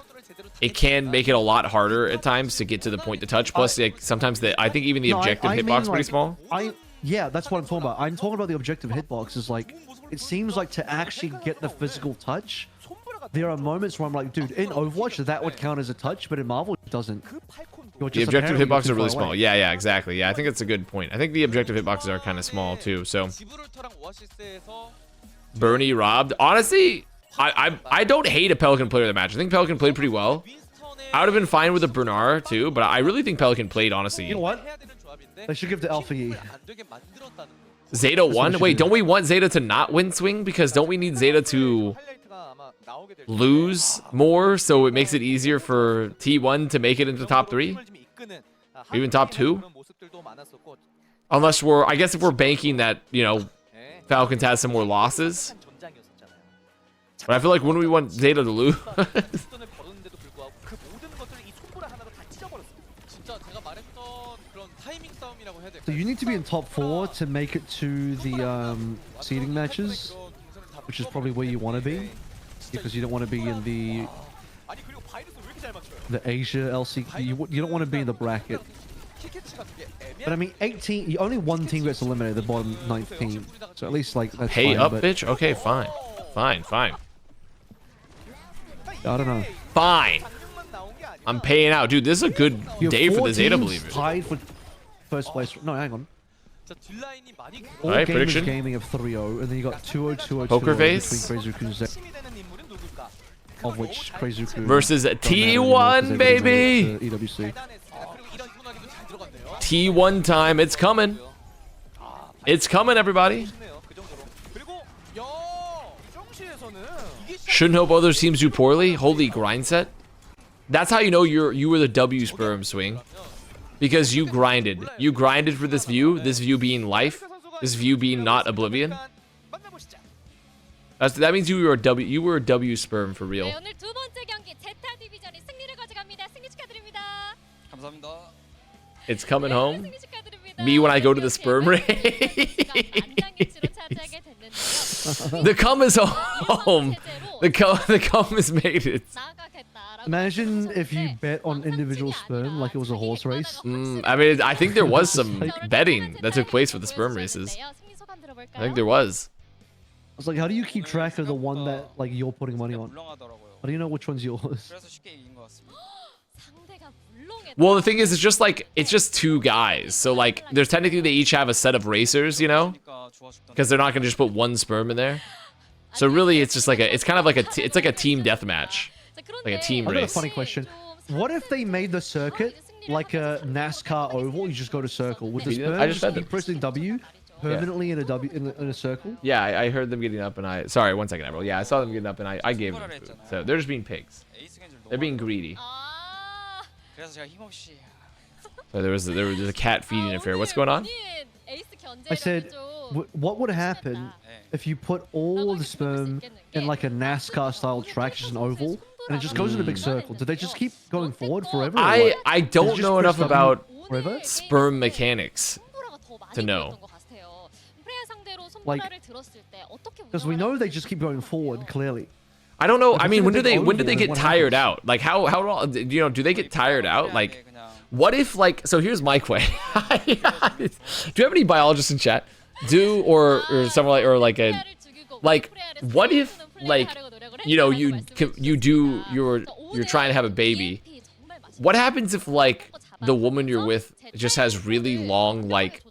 it can make it a lot harder at times to get to the point to touch. Plus, like, sometimes I think even the objective hitbox is pretty small. Yeah, that's what I'm talking about. I'm talking about the objective hitbox. Is like, it seems like to actually get the physical touch, there are moments where I'm like, dude, in Overwatch that would count as a touch, but in Marvel it doesn't. The objective hitboxes are really small. Yeah, exactly. Yeah, I think that's a good point. I think the objective hitboxes are kind of small too. So, Bernie robbed. Honestly, I don't hate a Pelican player of the match. I think Pelican played pretty well. I would have been fine with a Bernard too, but I really think Pelican played, honestly. You know what? They should give to Alpha E. ZETA won? Wait, don't we want ZETA to not win swing? Because don't we need ZETA to lose more so it makes it easier for T1 to make it into top 3? Even top 2? Unless I guess if we're banking that, you know, Falcons has some more losses. But I feel like when we want ZETA to lose. So you need to be in top 4 to make it to the seeding matches, which is probably where you want to be, because you don't want to be in the Asia LC. You don't want to be in the bracket. But I mean, 18. Only one team gets eliminated, the bottom 9th team. So at least like that's Pay fine, up, but bitch. Okay, fine. Fine. I don't know. Fine. I'm paying out, dude. This is a good day for the ZETA believers. Tied for first place. No, hang on. All Alright, Gamers prediction. Gaming have 3-0, and then you got 2-0, 2-0, Poker 2-0 face. between Kreizuku and Zed, of which Kreizuku Versus don't matter anymore 'cause T1, everybody baby. went to EWC. T1 time. It's coming. It's coming, everybody. Shouldn't hope other teams do poorly. Holy grind set. That's how you know you were the W sperm swing. Because you grinded. You grinded for this view being life, this view being not oblivion. That means you were a W sperm for real. 네, 오늘 두 번째 경기 제타 디비전이 승리를 가져갑니다. 승리 축하드립니다. 감사합니다. It's coming home. 승리 축하드립니다. Me when I go to the sperm raid. The cum is home. The cum has made it. Imagine if you bet on individual sperm like it was a horse race. I mean, I think there was some betting that took place with the sperm races. I think there was. I was like, how do you keep track of the one that like you're putting money on? How do you know which one's yours? 그래서 쉽게 이긴 것 같습니다. Well, the thing is, it's just 2 guys. So like, there's technically they each have a set of racers, you know, because they're not gonna just put one sperm in there. So really, it's just like it's kind of like it's like a team deathmatch, like a team I got a race. funny question. What if they made the circuit like a NASCAR oval? You just go to circle with the I sperm. just said keep that. pressing W permanently in a W in a circle. Yeah, I heard them getting up, and sorry, 1 second, Emerald. Yeah, I saw them getting up, and I gave them food. So they're just being pigs. 에이스 겐지를 They're being greedy. 그래서 제가 힘없이 So there was a cat feeding affair. What's going on? I said, what would happen if you put all of the sperm in like a NASCAR style track, just an oval, and it just goes in a big circle? Do they just keep going forward forever? or what? I Does it don't just know press enough W about forever? sperm mechanics to know. Like, because we know they just keep going forward clearly. I don't know. I mean, when do they Oval, get what tired happens? out? Like how you know, do they get tired out? Like, what if like, so here's my question. Do you have any biologists in chat? do or something like a like what if like you're trying to have a baby. What happens if like the woman you're with just has really long like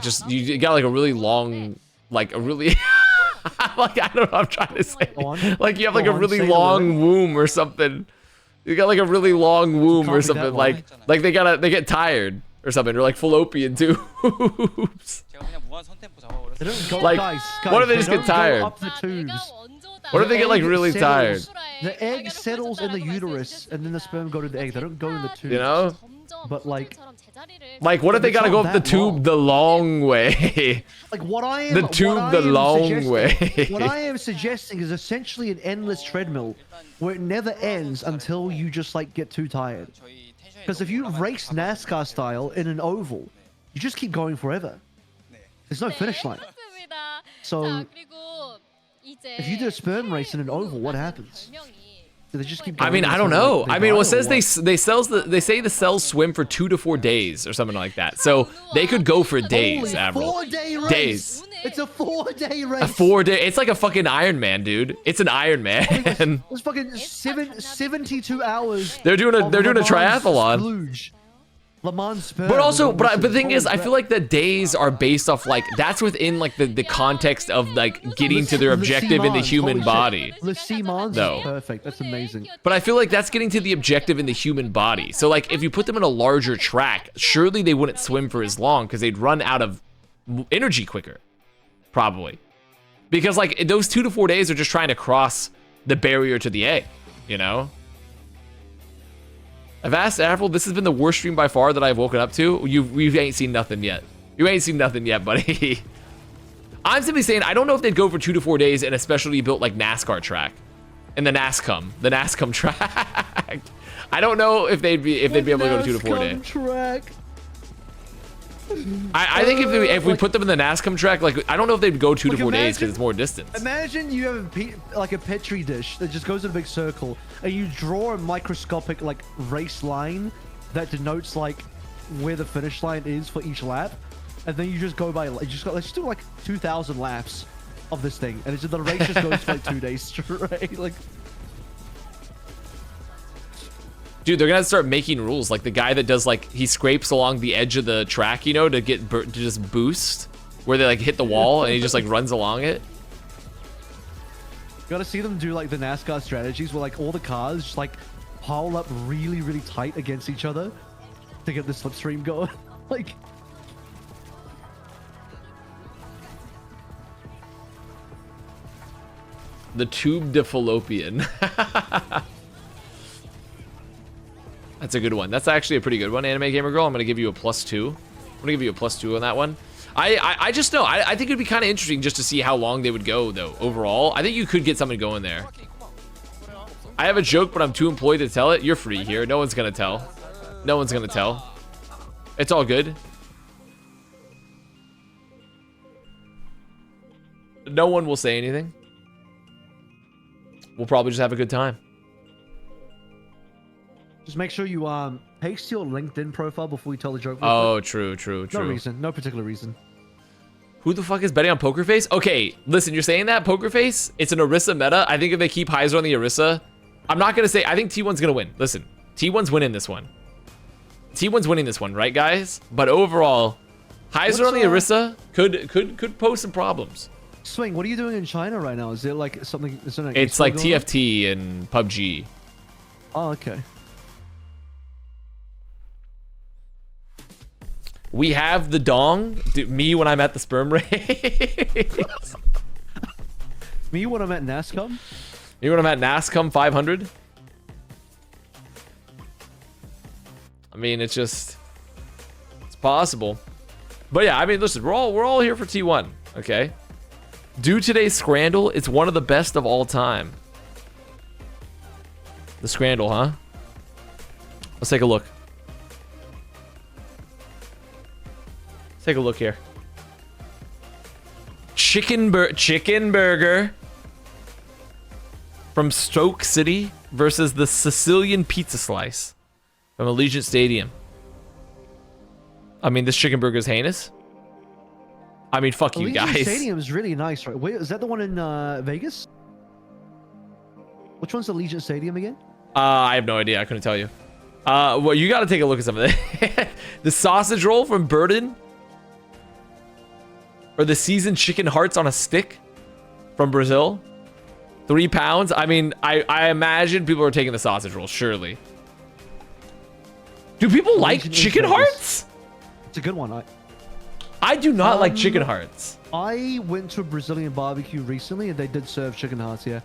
just you got like a really long like a really like I don't know what I'm trying to say. Like you have like a really long womb or something. You got like a really long womb or something. Like they get tired or something, or like fallopian tubes. They don't go, like guys, what if they just don't get tired? go up the tubes. What if they get like really tired? The egg settles in the uterus, and then the sperm go to the egg. They don't go in the tubes. You know? But like what if they gotta go up the tube the long way? Like what I am, the tube the long way. What I am suggesting is essentially an endless treadmill, where it never ends until you just like get too tired. Because if you race NASCAR style in an oval, you just keep going forever. There's no finish line. So if you do a sperm race in an oval, what happens? Do they just keep going? I mean, I don't know. I mean, it says they say the cells swim for 2 to 4 days or something like that. So they could go for days, Avril. 4-day race. Days. It's a 4-day race. A 4-day. It's like a fucking Iron Man, dude. It's an Iron Man. It's fucking 72 hours. They're doing a triathlon. Splooge. Le Mans sperm. But also, but the thing is, I feel like the days are based off like that's within like the context of like getting to their objective in the human body. Le Mans is perfect. That's amazing. But I feel like that's getting to the objective in the human body. So like if you put them in a larger track, surely they wouldn't swim for as long because they'd run out of energy quicker, probably. Because like those 2 to 4 days are just trying to cross the barrier to the egg, you know? I've asked Avril, this has been the worst stream by far that I've woken up to. We ain't seen nothing yet. You ain't seen nothing yet, buddy. I'm simply saying, I don't know if they'd go for 2 to 4 days in a specially built like NASCAR track. In the NASCAR track. I don't know if they'd be able to go to 2 to 4 days. Track. I think if we put them in the NASCAR track, like I don't know if they'd go 2 to 4 days because it's more distance. Imagine you have like a petri dish that just goes in a big circle, and you draw a microscopic like race line that denotes like where the finish line is for each lap, and then you just go by. Let's just do like 2,000 laps of this thing, and the race just goes for like 2 days straight. Like. Dude, they're gonna start making rules. Like the guy that does like he scrapes along the edge of the track, you know, to just boost, where they like hit the wall and he just like runs along it. You gotta see them do like the NASCAR strategies where like all the cars just like pile up really, really tight against each other to get the slipstream going. Like. The tube de fallopian. That's a good one. That's actually a pretty good one, Anime Gamer Girl. I'm gonna give you a +2. I'm gonna give you a +2 on that one. I just know. I think it'd be kind of interesting just to see how long they would go though. Overall, I think you could get something going there. I have a joke, but I'm too employed to tell it. You're free here. No one's gonna tell. No one's gonna tell. It's all good. No one will say anything. We'll probably just have a good time. Just make sure you paste your LinkedIn profile before you tell the joke. Oh, true. No reason. No particular reason. Who the fuck is betting on Poker Face? Okay, listen, you're saying that Poker Face? It's an Orisa meta. I think if they keep Heiser on the Orisa, I'm not gonna say. I think T1's gonna win. Listen, T1's winning this one. T1's winning this one, right, guys? But overall, Heiser on the Orisa could pose some problems. Swing, what are you doing in China right now? Is it like something? It's like TFT and PUBG. Oh, okay. We have the dong. Me when I'm at the sperm race. Me when I'm at NASCAR. Me when I'm at NASCAR 500. I mean, it's possible. But yeah, I mean, listen, we're all here for T1, okay? Do today's Scrandle. It's one of the best of all time. The Scrandle, huh? Let's take a look. Take a look here. Chicken burger from Stoke City versus the Sicilian pizza slice from Allegiant Stadium. I mean, this chicken burger is heinous. I mean, fuck you Allegiant guys. Stadium is really nice, right? Wait, is that the one in Vegas? Which one's Allegiant Stadium again? I have no idea. I couldn't tell you. Well, you got to take a look at some of it. The sausage roll from Burden, or the seasoned chicken hearts on a stick from Brazil, 3 pounds. I mean, I imagine people are taking the sausage roll. Surely. Do people like chicken hearts? It's a good one. I do not like chicken hearts. I went to a Brazilian barbecue recently, and they did serve chicken hearts. Yeah.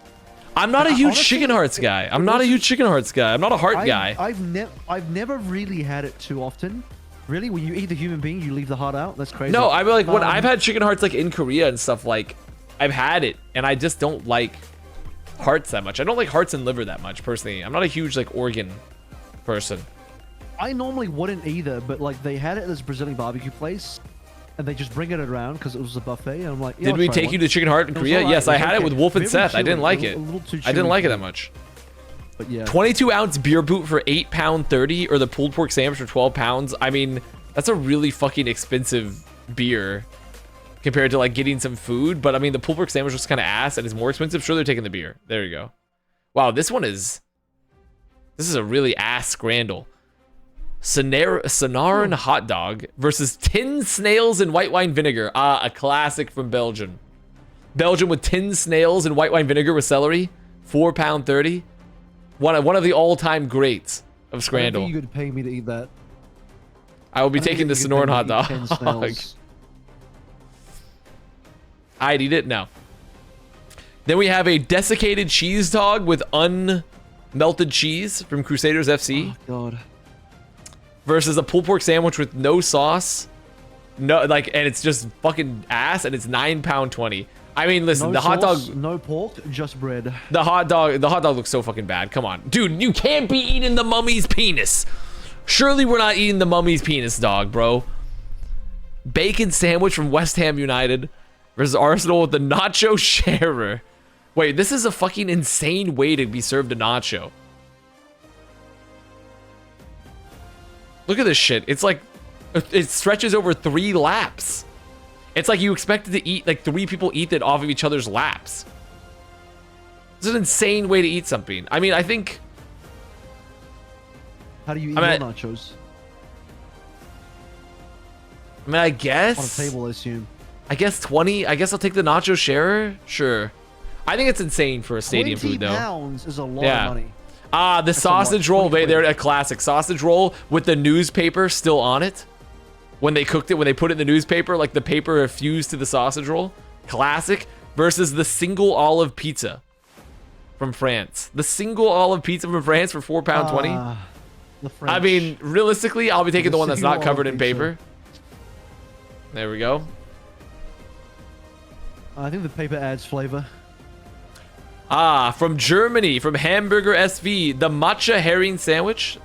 I'm not a huge Honestly, chicken hearts guy. I'm not a huge chicken hearts guy. I'm not a heart guy. I've never really had it too often. Really, when you eat the human being, you leave the heart out. That's crazy. No, I mean, like when I've had chicken hearts like in Korea and stuff, like I've had it, and I just don't like hearts that much. I don't like hearts and liver that much personally. I'm not a huge like organ person. I normally wouldn't either, but like they had it at this Brazilian barbecue place, and they just bring it around because it was a buffet. And I'm like, yeah, did we take you to chicken heart in Korea? Yes, I had it with Wolf and Seth. I didn't like it. I didn't like it that much. But yeah, 22-ounce beer boot for £8.30, or the pulled pork sandwich for 12 pounds. I mean, that's a really fucking expensive beer compared to like getting some food. But I mean, the pulled pork sandwich was kind of ass and is more expensive. Sure, they're taking the beer. There you go. Wow, this is a really ass scrandal. Sonaran hot dog versus tin snails and white wine vinegar. A classic from Belgium. Belgium with tin snails and white wine vinegar with celery. £4.30. One of the all-time greats of scrandal. I don't think you could pay me to eat that. I will be taking the Sonoran hot dog. I'd eat it? No. Then we have a desiccated cheese dog with unmelted cheese from Crusaders FC. Oh, God. Versus a pulled pork sandwich with no sauce. No, like, and it's just fucking ass, and it's £9.20. I mean, listen, no the hot sauce, dog, no pork, just bread. the hot dog looks so fucking bad. Come on, dude, you can't be eating the mummy's penis. Surely we're not eating the mummy's penis, dog, bro. Bacon sandwich from West Ham United versus Arsenal with the nacho sharer. Wait, this is a fucking insane way to be served a nacho. Look at this shit. It's like, it stretches over 3 laps. It's like you expected to eat, like 3 people eat it off of each other's laps. It's an insane way to eat something. I mean, I think... How do you eat your nachos? I mean, I guess... On a table, I assume. I guess 20. I guess I'll take the nacho sharer. Sure. I think it's insane for a stadium food, though. £20 is a lot of money. The sausage roll. They're a classic. Sausage roll with the newspaper still on it. When they cooked it, when they put it in the newspaper, like the paper fused to the sausage roll. Classic. Versus the single olive pizza from France. The single olive pizza from France for £4.20. I mean, realistically, I'll be taking the one that's not covered in paper. There we go. I think the paper adds flavor. From Germany, from Hamburger SV, the matcha herring sandwich.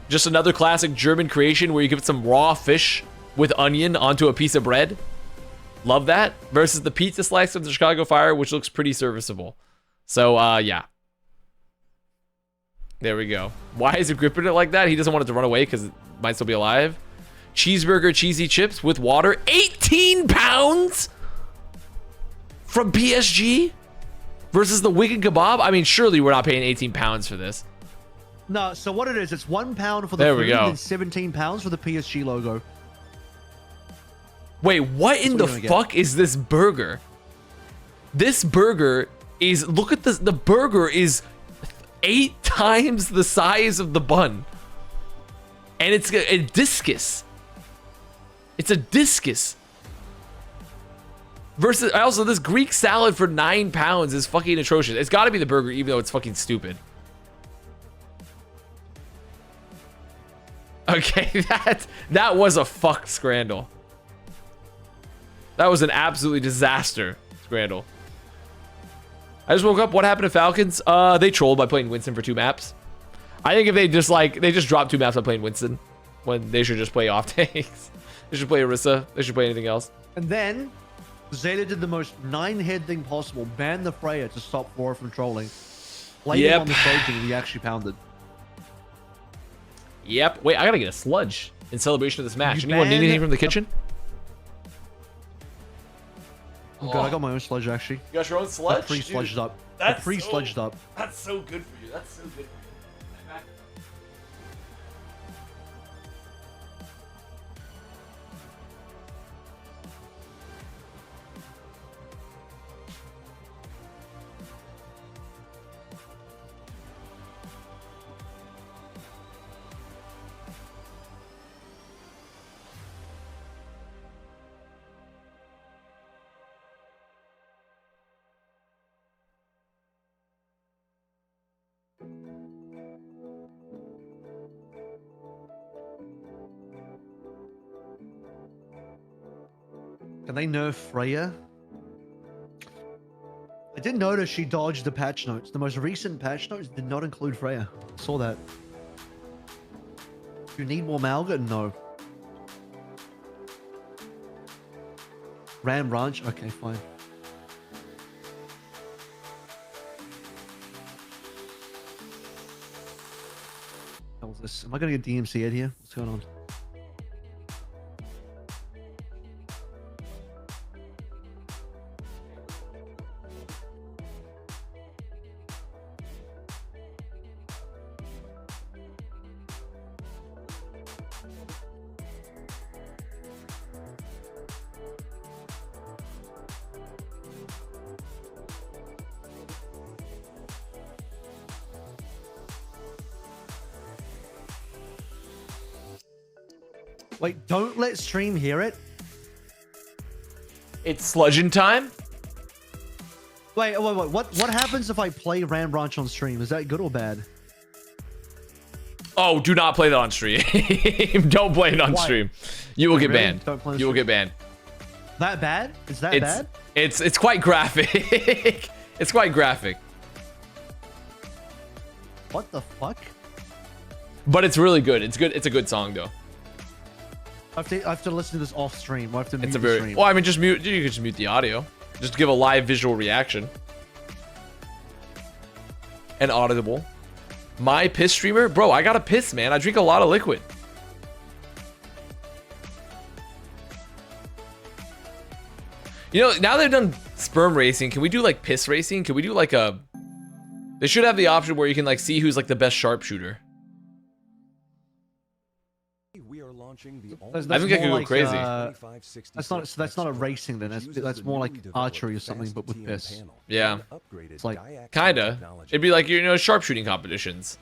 Just another classic German creation where you give it some raw fish with onion onto a piece of bread. Love that. Versus the pizza slice from the Chicago Fire, which looks pretty serviceable. So, yeah. There we go. Why is he gripping it like that? He doesn't want it to run away because it might still be alive. Cheeseburger cheesy chips with water. 18 pounds from PSG versus the Wigan Kebab. I mean, surely we're not paying 18 pounds for this. No, so what it is, it's £1 for the food and £17 for the PSG logo. Wait, what in the fuck is this burger? This burger is, look at this, the burger is 8 times the size of the bun. And it's a discus. It's a discus. Versus, also, this Greek salad for £9 is fucking atrocious. It's got to be the burger, even though it's fucking stupid. Okay, that was a fuck scrandal. That was an absolutely disaster scrandal. I just woke up. What happened to Falcons? They trolled by playing Winston for 2 maps. I think if they just dropped 2 maps by playing Winston, when they should just play off tanks. They should play Orisa. They should play anything else. And then Zeta did the most 9-head thing possible. Ban the Freya to stop Flora from trolling. Laid him on the Trojan and he actually pounded. Yep. Wait, I gotta get a sludge in celebration of this match. Anyone need anything from the kitchen? I'm good. I got my own sledge actually. You got your own sledge? Pre-sledged Dude, up. That's Pre-sledged up. That's so good for you. That's so good for you. Can they nerf Freya? I did notice she dodged the patch notes. The most recent patch notes did not include Freya. Saw that. You need more Malga? No. Ram Ranch? Okay, fine. What was this? Am I gonna get DMC'd here? What's going on? Wait, don't let stream hear it. It's sludging time? Wait. What happens if I play Ram Ranch on stream? Is that good or bad? Oh, do not play that on stream. Don't play it on Why? stream. You will get Really? banned. Don't play on You will stream. get banned. That bad? Is that bad? It's quite graphic. It's quite graphic. What the fuck? But it's really good. It's good. It's a good song though. I have to listen to this off stream. I have to mute It's a the very stream. well. I mean, just mute. You can just mute the audio. Just give a live visual reaction. And audible. My piss streamer, bro. I gotta piss, man. I drink a lot of liquid. You know, now they've done sperm racing. Can we do like piss racing? Can we do like a? They should have the option where you can like see who's like the best sharpshooter. We are launching the I think I could go crazy. That's not a racing then. That's more like archery or something, but with piss. Yeah. It's like Kinda. It'd be like, you know, sharpshooting competitions.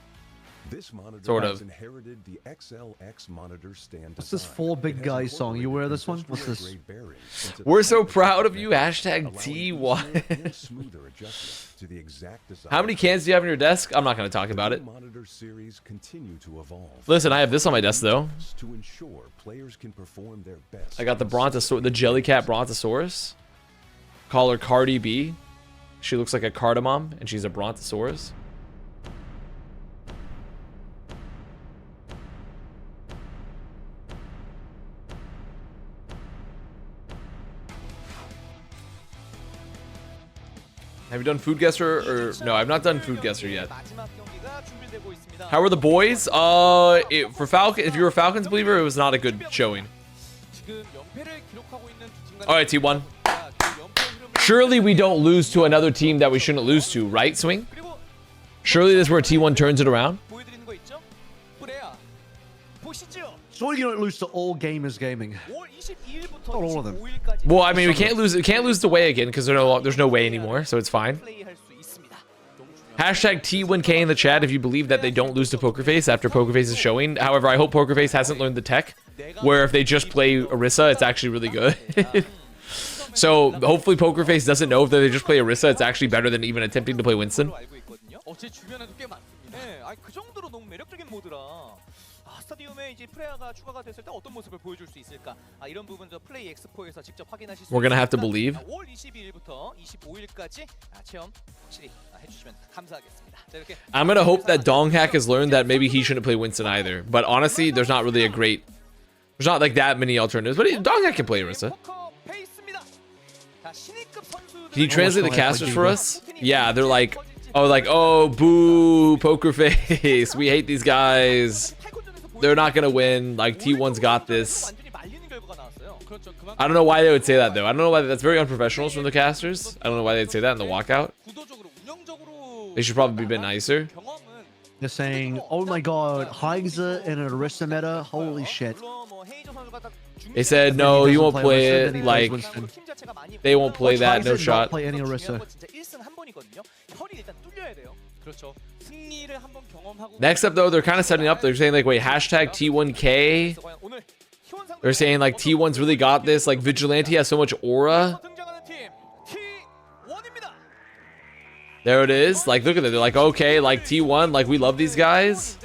This monitor Sort has of. inherited the XLX monitor stand What's this design. Four Big It has Guys song? You wear this one? incorporated What's this? industrial-grade bearings into the We're so front proud of you. allowing Hashtag easier TY. and smoother adjustment to the exact design. How many cans do you have on your desk? I'm not going to talk about it. The monitor series continue to evolve. Listen, I have this on my desk though. To ensure players can perform their best. I got the Brontosaurus, the Jellycat Brontosaurus. Call her Cardi B. She looks like a cardamom, and she's a Brontosaurus. Have you done Food Guesser or no? I've not done Food Guesser yet. How were the boys? For Falcon, if you're a Falcons believer, it was not a good showing. All right, T1. Surely we don't lose to another team that we shouldn't lose to, right, Swing? Surely this is where T1 turns it around. So you don't lose to all gamers gaming. Not all of them. Well, I mean, we can't lose to Way again because there's no Way anymore, so it's fine. Hashtag T1K in the chat if you believe that they don't lose to Pokerface after Pokerface is showing. However, I hope Pokerface hasn't learned the tech where if they just play Orisa, it's actually really good. So hopefully Pokerface doesn't know if they just play Orisa, it's actually better than even attempting to play Winston. 제 주변에도 꽤 많습니다. 네, 그 정도로 너무 매력적인 모드라. 스타디움에 이제 프레아가 추가가 됐을 때 어떤 모습을 보여줄 수 있을까? 이런 부분 저 플레이 엑스포에서 직접 확인하실 수 We're gonna have to 있습니다. believe. 5월 22일부터 25일까지 체험 확실히 해주시면 감사하겠습니다. 자, 이렇게 I'm gonna hope that Donghack has learned that maybe he shouldn't play Winston either. But honestly, there's not really there's not like that many alternatives. But Donghack can play Orisa. 포커 페이스입니다. 자, 신입급 선수들 Can you translate the casters for us? Yeah, they're like, oh, boo, Pokerface. We hate these guys. They're not gonna win. Like T1's got this. I don't know why they would say that though. I don't know why that's very unprofessional from the casters. I don't know why they'd say that in the walkout. They should probably be a bit nicer. They're saying, oh my god, Heiser and an Orisa meta, holy shit. They said no, you won't play it. Like they won't play that. No shot. Play any Orisa. Next up though, they're kind of setting up. They're saying like, wait, hashtag T1K. They're saying like T1's really got this. Like Vigilante has so much aura. There it is. Like look at it. They're like, okay, like T1, like we love these guys.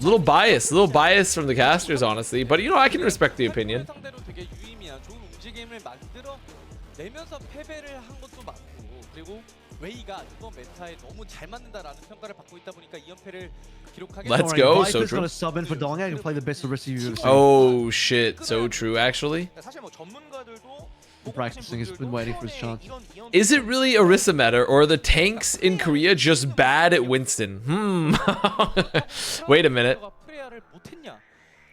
Little bias from the casters, honestly. But you know, I can respect the opinion. Let's go. So true. Sub in for Donga and play the best Orisa you've ever seen. Oh shit, so true actually. Practicing, he's been waiting for his chance. Is it really Orisa meta, or are the tanks in Korea just bad at Winston? Wait a minute.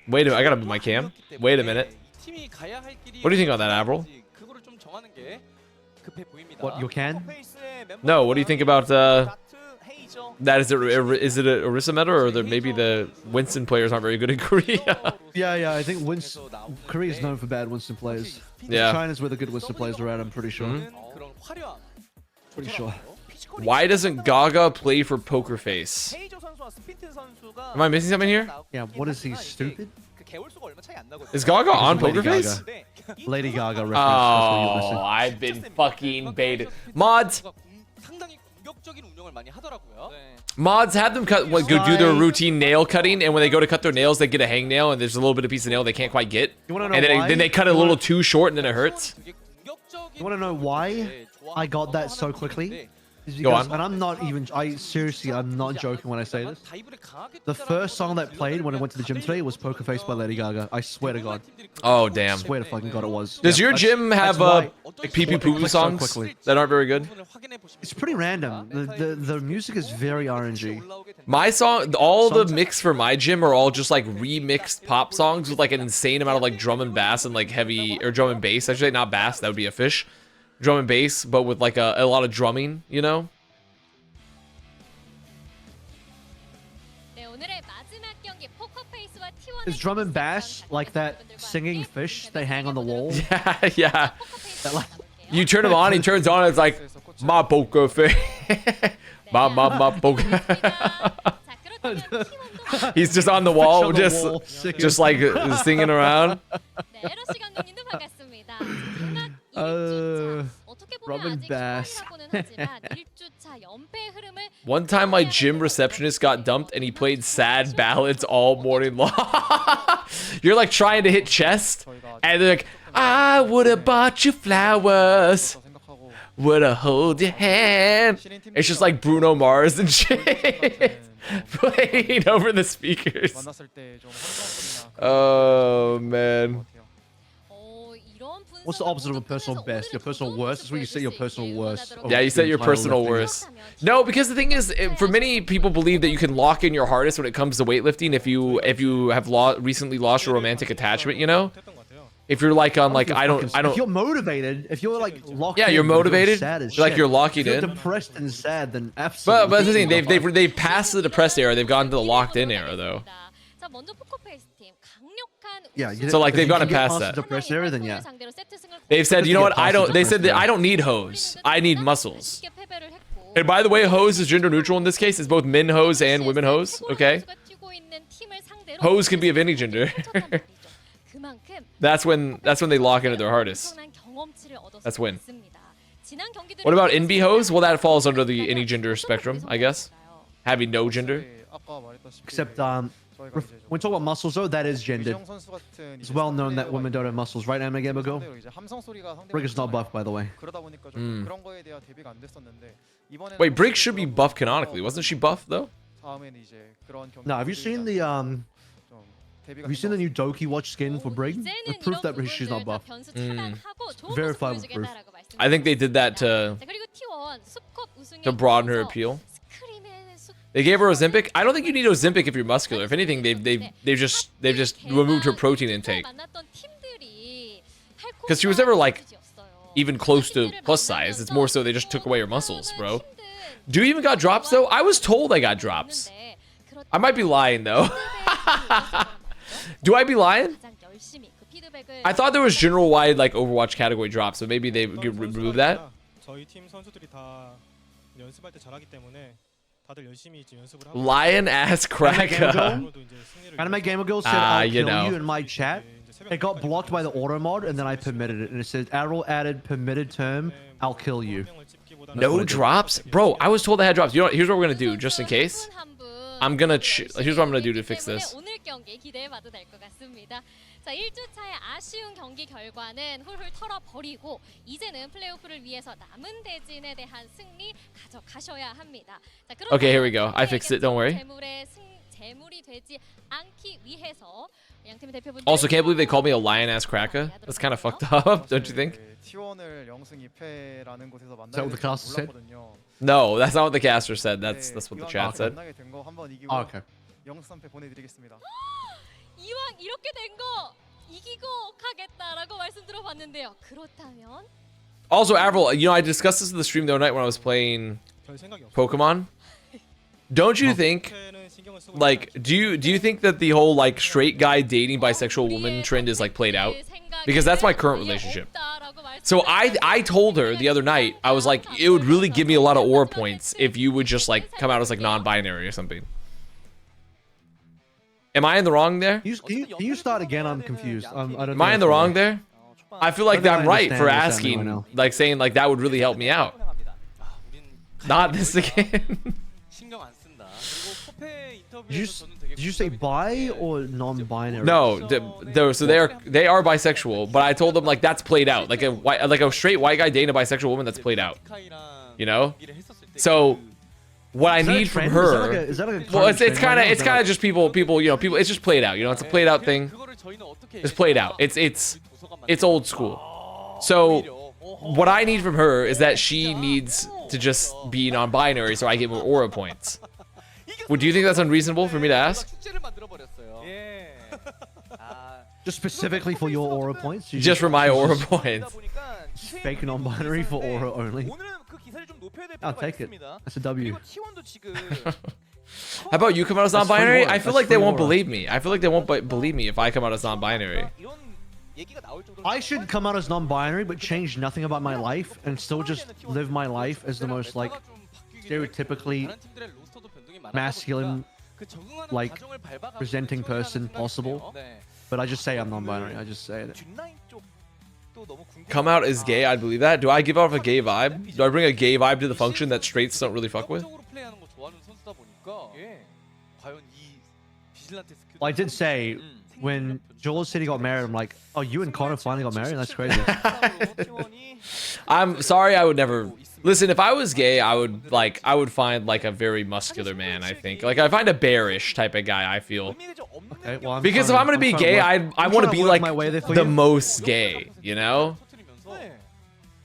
Wait a minute, I gotta move my cam. Wait a minute. What do you think on that, Avril? What, you can? No, what do you think about that? Is it a Orisa meta, or maybe the Winston players aren't very good in Korea? Yeah, I think Korea is known for bad Winston players. Yeah. China's where the good Winston players are at, I'm pretty sure. Pretty sure. Why doesn't Gaga play for Poker Face? Am I missing something here? Yeah, what is he, stupid? Is Gaga on Poker Face? Lady Gaga reference. Oh, I've been fucking baited. Mods, have them cut do their routine nail cutting, and when they go to cut their nails, they get a hangnail, and there's a little bit of piece of nail they can't quite get, and then they cut it a little too short, and then it hurts. You want to know why I got that so quickly? Go on. And I'm not even, I'm not joking when I say this. The first song that played when I went to the gym today was Poker Face by Lady Gaga. I swear to God. Oh, damn. I swear to fucking God it was. Does your gym have pee-pee-poo-poo songs that aren't very good? It's pretty random. The music is very RNG. My song, all the mix for my gym are all just like remixed pop songs with like an insane amount of like drum and bass and like heavy, or drum and bass. Actually, not bass, that would be a fish. Drum and bass, but with like a lot of drumming, you know? Is drum and bass like that singing fish they hang on the wall? Yeah. You turn him on, he turns on, it's like, my poker face. my poker. He's just on the wall, just like singing around. Robin Bass. One time my gym receptionist got dumped and he played sad ballads all morning long. You're like trying to hit chest and they're like, I would have bought you flowers, would have hold your hand. It's just like Bruno Mars and shit playing over the speakers. Oh man. What's the opposite of a personal best? Your personal worst? That's where you say your personal worst. Yeah, you set your personal worst. No, because the thing is, for many people believe that you can lock in your hardest when it comes to weightlifting if you have recently lost your romantic attachment, you know? If you're like on like I don't. If you're motivated, if you're like locked in, you're motivated. Sad as Like shit. you're locking if in. You're depressed and sad, then absolutely. But the thing, they've passed the depressed era. They've gone to the locked in era though. Yeah. So like they've gone past that. The depressed era, then yeah. They've said, you know what? They said that I don't need hose. I need muscles. And by the way, hose is gender neutral in this case. It's both men hose and women hose. Okay. Hose can be of any gender. That's when they lock into their hardest. That's when. What about NB hose? Well, that falls under the any gender spectrum, I guess. Having no gender. Except when we talk about muscles, though, that is gendered. It's well known that women don't have muscles, right, Anime Gamer Girl? Brig is not buff, by the way. Wait, Brig should be buff canonically. Wasn't she buff though? No, have you seen the new Doki Watch skin for Brig? The proof that she's not buff. Verifiable proof. I think they did that to broaden her appeal. They gave her Ozempic. I don't think you need Ozempic if you're muscular. If anything, they've just removed her protein intake. Because she was never like even close to plus size. It's more so they just took away her muscles, bro. Do you even got drops though? I was told I got drops. I might be lying though. Do I be lying? I thought there was general wide like Overwatch category drops, so maybe they remove that. 저희 팀 선수들이 다 연습할 때 잘하기 때문에 다들 열심히 지금 연습을 하고 Lion ass cracker. 오늘도 이제 승리를 Anime Gamer Girl said, I'll you kill know. you in my chat. It got blocked by the auto mod, and then I permitted it. And it says, Errol added permitted term, I'll kill you. No drops? Bro, I was told I had drops. You know what? Here's what we're gonna do, just in case. I'm gonna here's what I'm gonna do to fix this. 오늘 경기 기대해봐도 될 것 같습니다. 자, 1주차의 아쉬운 경기 결과는 훌훌 털어버리고 이제는 플레이오프를 위해서 남은 대진에 대한 승리 가져가셔야 합니다. 자, Okay, here we go. I fixed it. Don't worry. 재물이 되지 않기 위해서 양팀 대표분들 Also, can't believe they called me a lion ass cracker. That's kind of fucked up, don't you think? T1을 0승 2패라는 곳에서 Is that what the caster said? No, that's not what the caster said. That's what the chat said. 만나게 된거 한번 이기고 Oh, okay. 0승 3패 보내드리겠습니다. 이왕 이렇게 된 거 이기고 가겠다라고 말씀 들어봤는데요. 그렇다면 Also, Avril, you know, I discussed this in the stream the other night when I was playing 별 생각이 없어. Pokemon. Don't you think, like, do you think that the whole like straight guy dating bisexual woman trend is like played out? Because that's my current relationship. So I told her the other night, I was like, it would really give me a lot of aura points if you would just like come out as like non-binary or something. Am I in the wrong there? Can you start again? I'm confused. I don't Am I in the wrong there? I feel like I don't I'm right understand for what's happening asking, right now. like saying like that would really help me out. Not this again. 신경 안 쓴다. 그리고 포페 인터뷰에서 Did 저는 되게 you say bi or non-binary? No, so they are bisexual, but I told them like that's played out, like a straight white guy dating a bisexual woman, that's played out. You know? So what I Is that a need from trend? her, Is that like a well, current it's trend right now? Is that kind like- of just people, you know, people. It's just played out. You know, it's a played out thing. It's played out. It's old school. So what I need from her is that she needs to just be non-binary, so I get more aura points. Would you think that's unreasonable for me to ask? 축제를 만들어 버렸어요. 예. 아, Just specifically for your aura points? You Just for my aura points. fake non-binary for aura only. 오늘은 그 기세를 좀 높여야 될 I'll 필요가 take it. 있습니다. That's a W. 그리고 T1도 지금 How about you come out as That's free non-binary? aura. I feel That's like they free won't aura. believe me. I feel like they won't believe me if I come out as non-binary. 이런 얘기가 나올 정도로 I should come out as non-binary, but change nothing about my life and still just live my life as the most like stereotypically masculine, like presenting person possible. But I just say I'm non-binary. I just say it. Come out as gay, I'd believe that. Do I give off a gay vibe? Do I bring a gay vibe to the function that straights don't really fuck with? Well, I did say when Joel City got married, I'm like, oh, you and Connor finally got married? That's crazy. I'm sorry, I would never. Listen, if I was gay, I would find like a very muscular man. I think, like, I find a bearish type of guy. I feel. Okay, well, I'm Because if trying I'm gonna be trying gay, work- I I'm want to trying be work like my way there for the you. most gay, you know?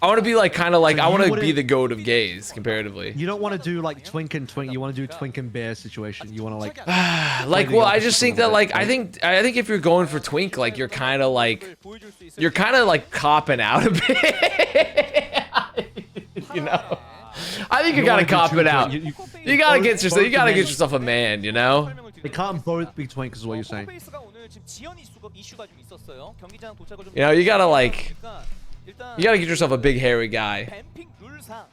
I want to be like kind of like, So I you want to be wouldn't- the goat of gays comparatively. You don't want to do like Twink and Twink. You want to do Twink and Bear situation. You want to like. Like, the well, I opposite just think a little that bit, like, I think if you're going for Twink, like you're kind of like copping out a bit. You know? I think you gotta cop it out. You gotta get yourself a man, you know? They can't both be Twink, is what you're saying. You know, you gotta like, you gotta get yourself a big hairy guy. 뱀핑 룰상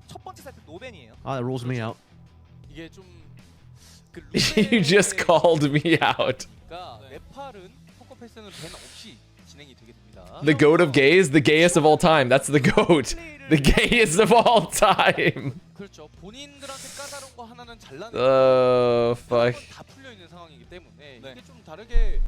첫 번째 세트 노벤이에요. Oh, that rules me out. 이게 좀 You just called me out. 네팔은 포커 패스는 밴 없이 진행이 되게 됩니다. The goat of gays, the gayest of all time. That's the goat. The gayest of all time. 그렇죠. 본인들한테 까다로운 거 하나는 잘라내고 Fuck. 다 풀려 있는 상황이기 때문에 이게 좀 다르게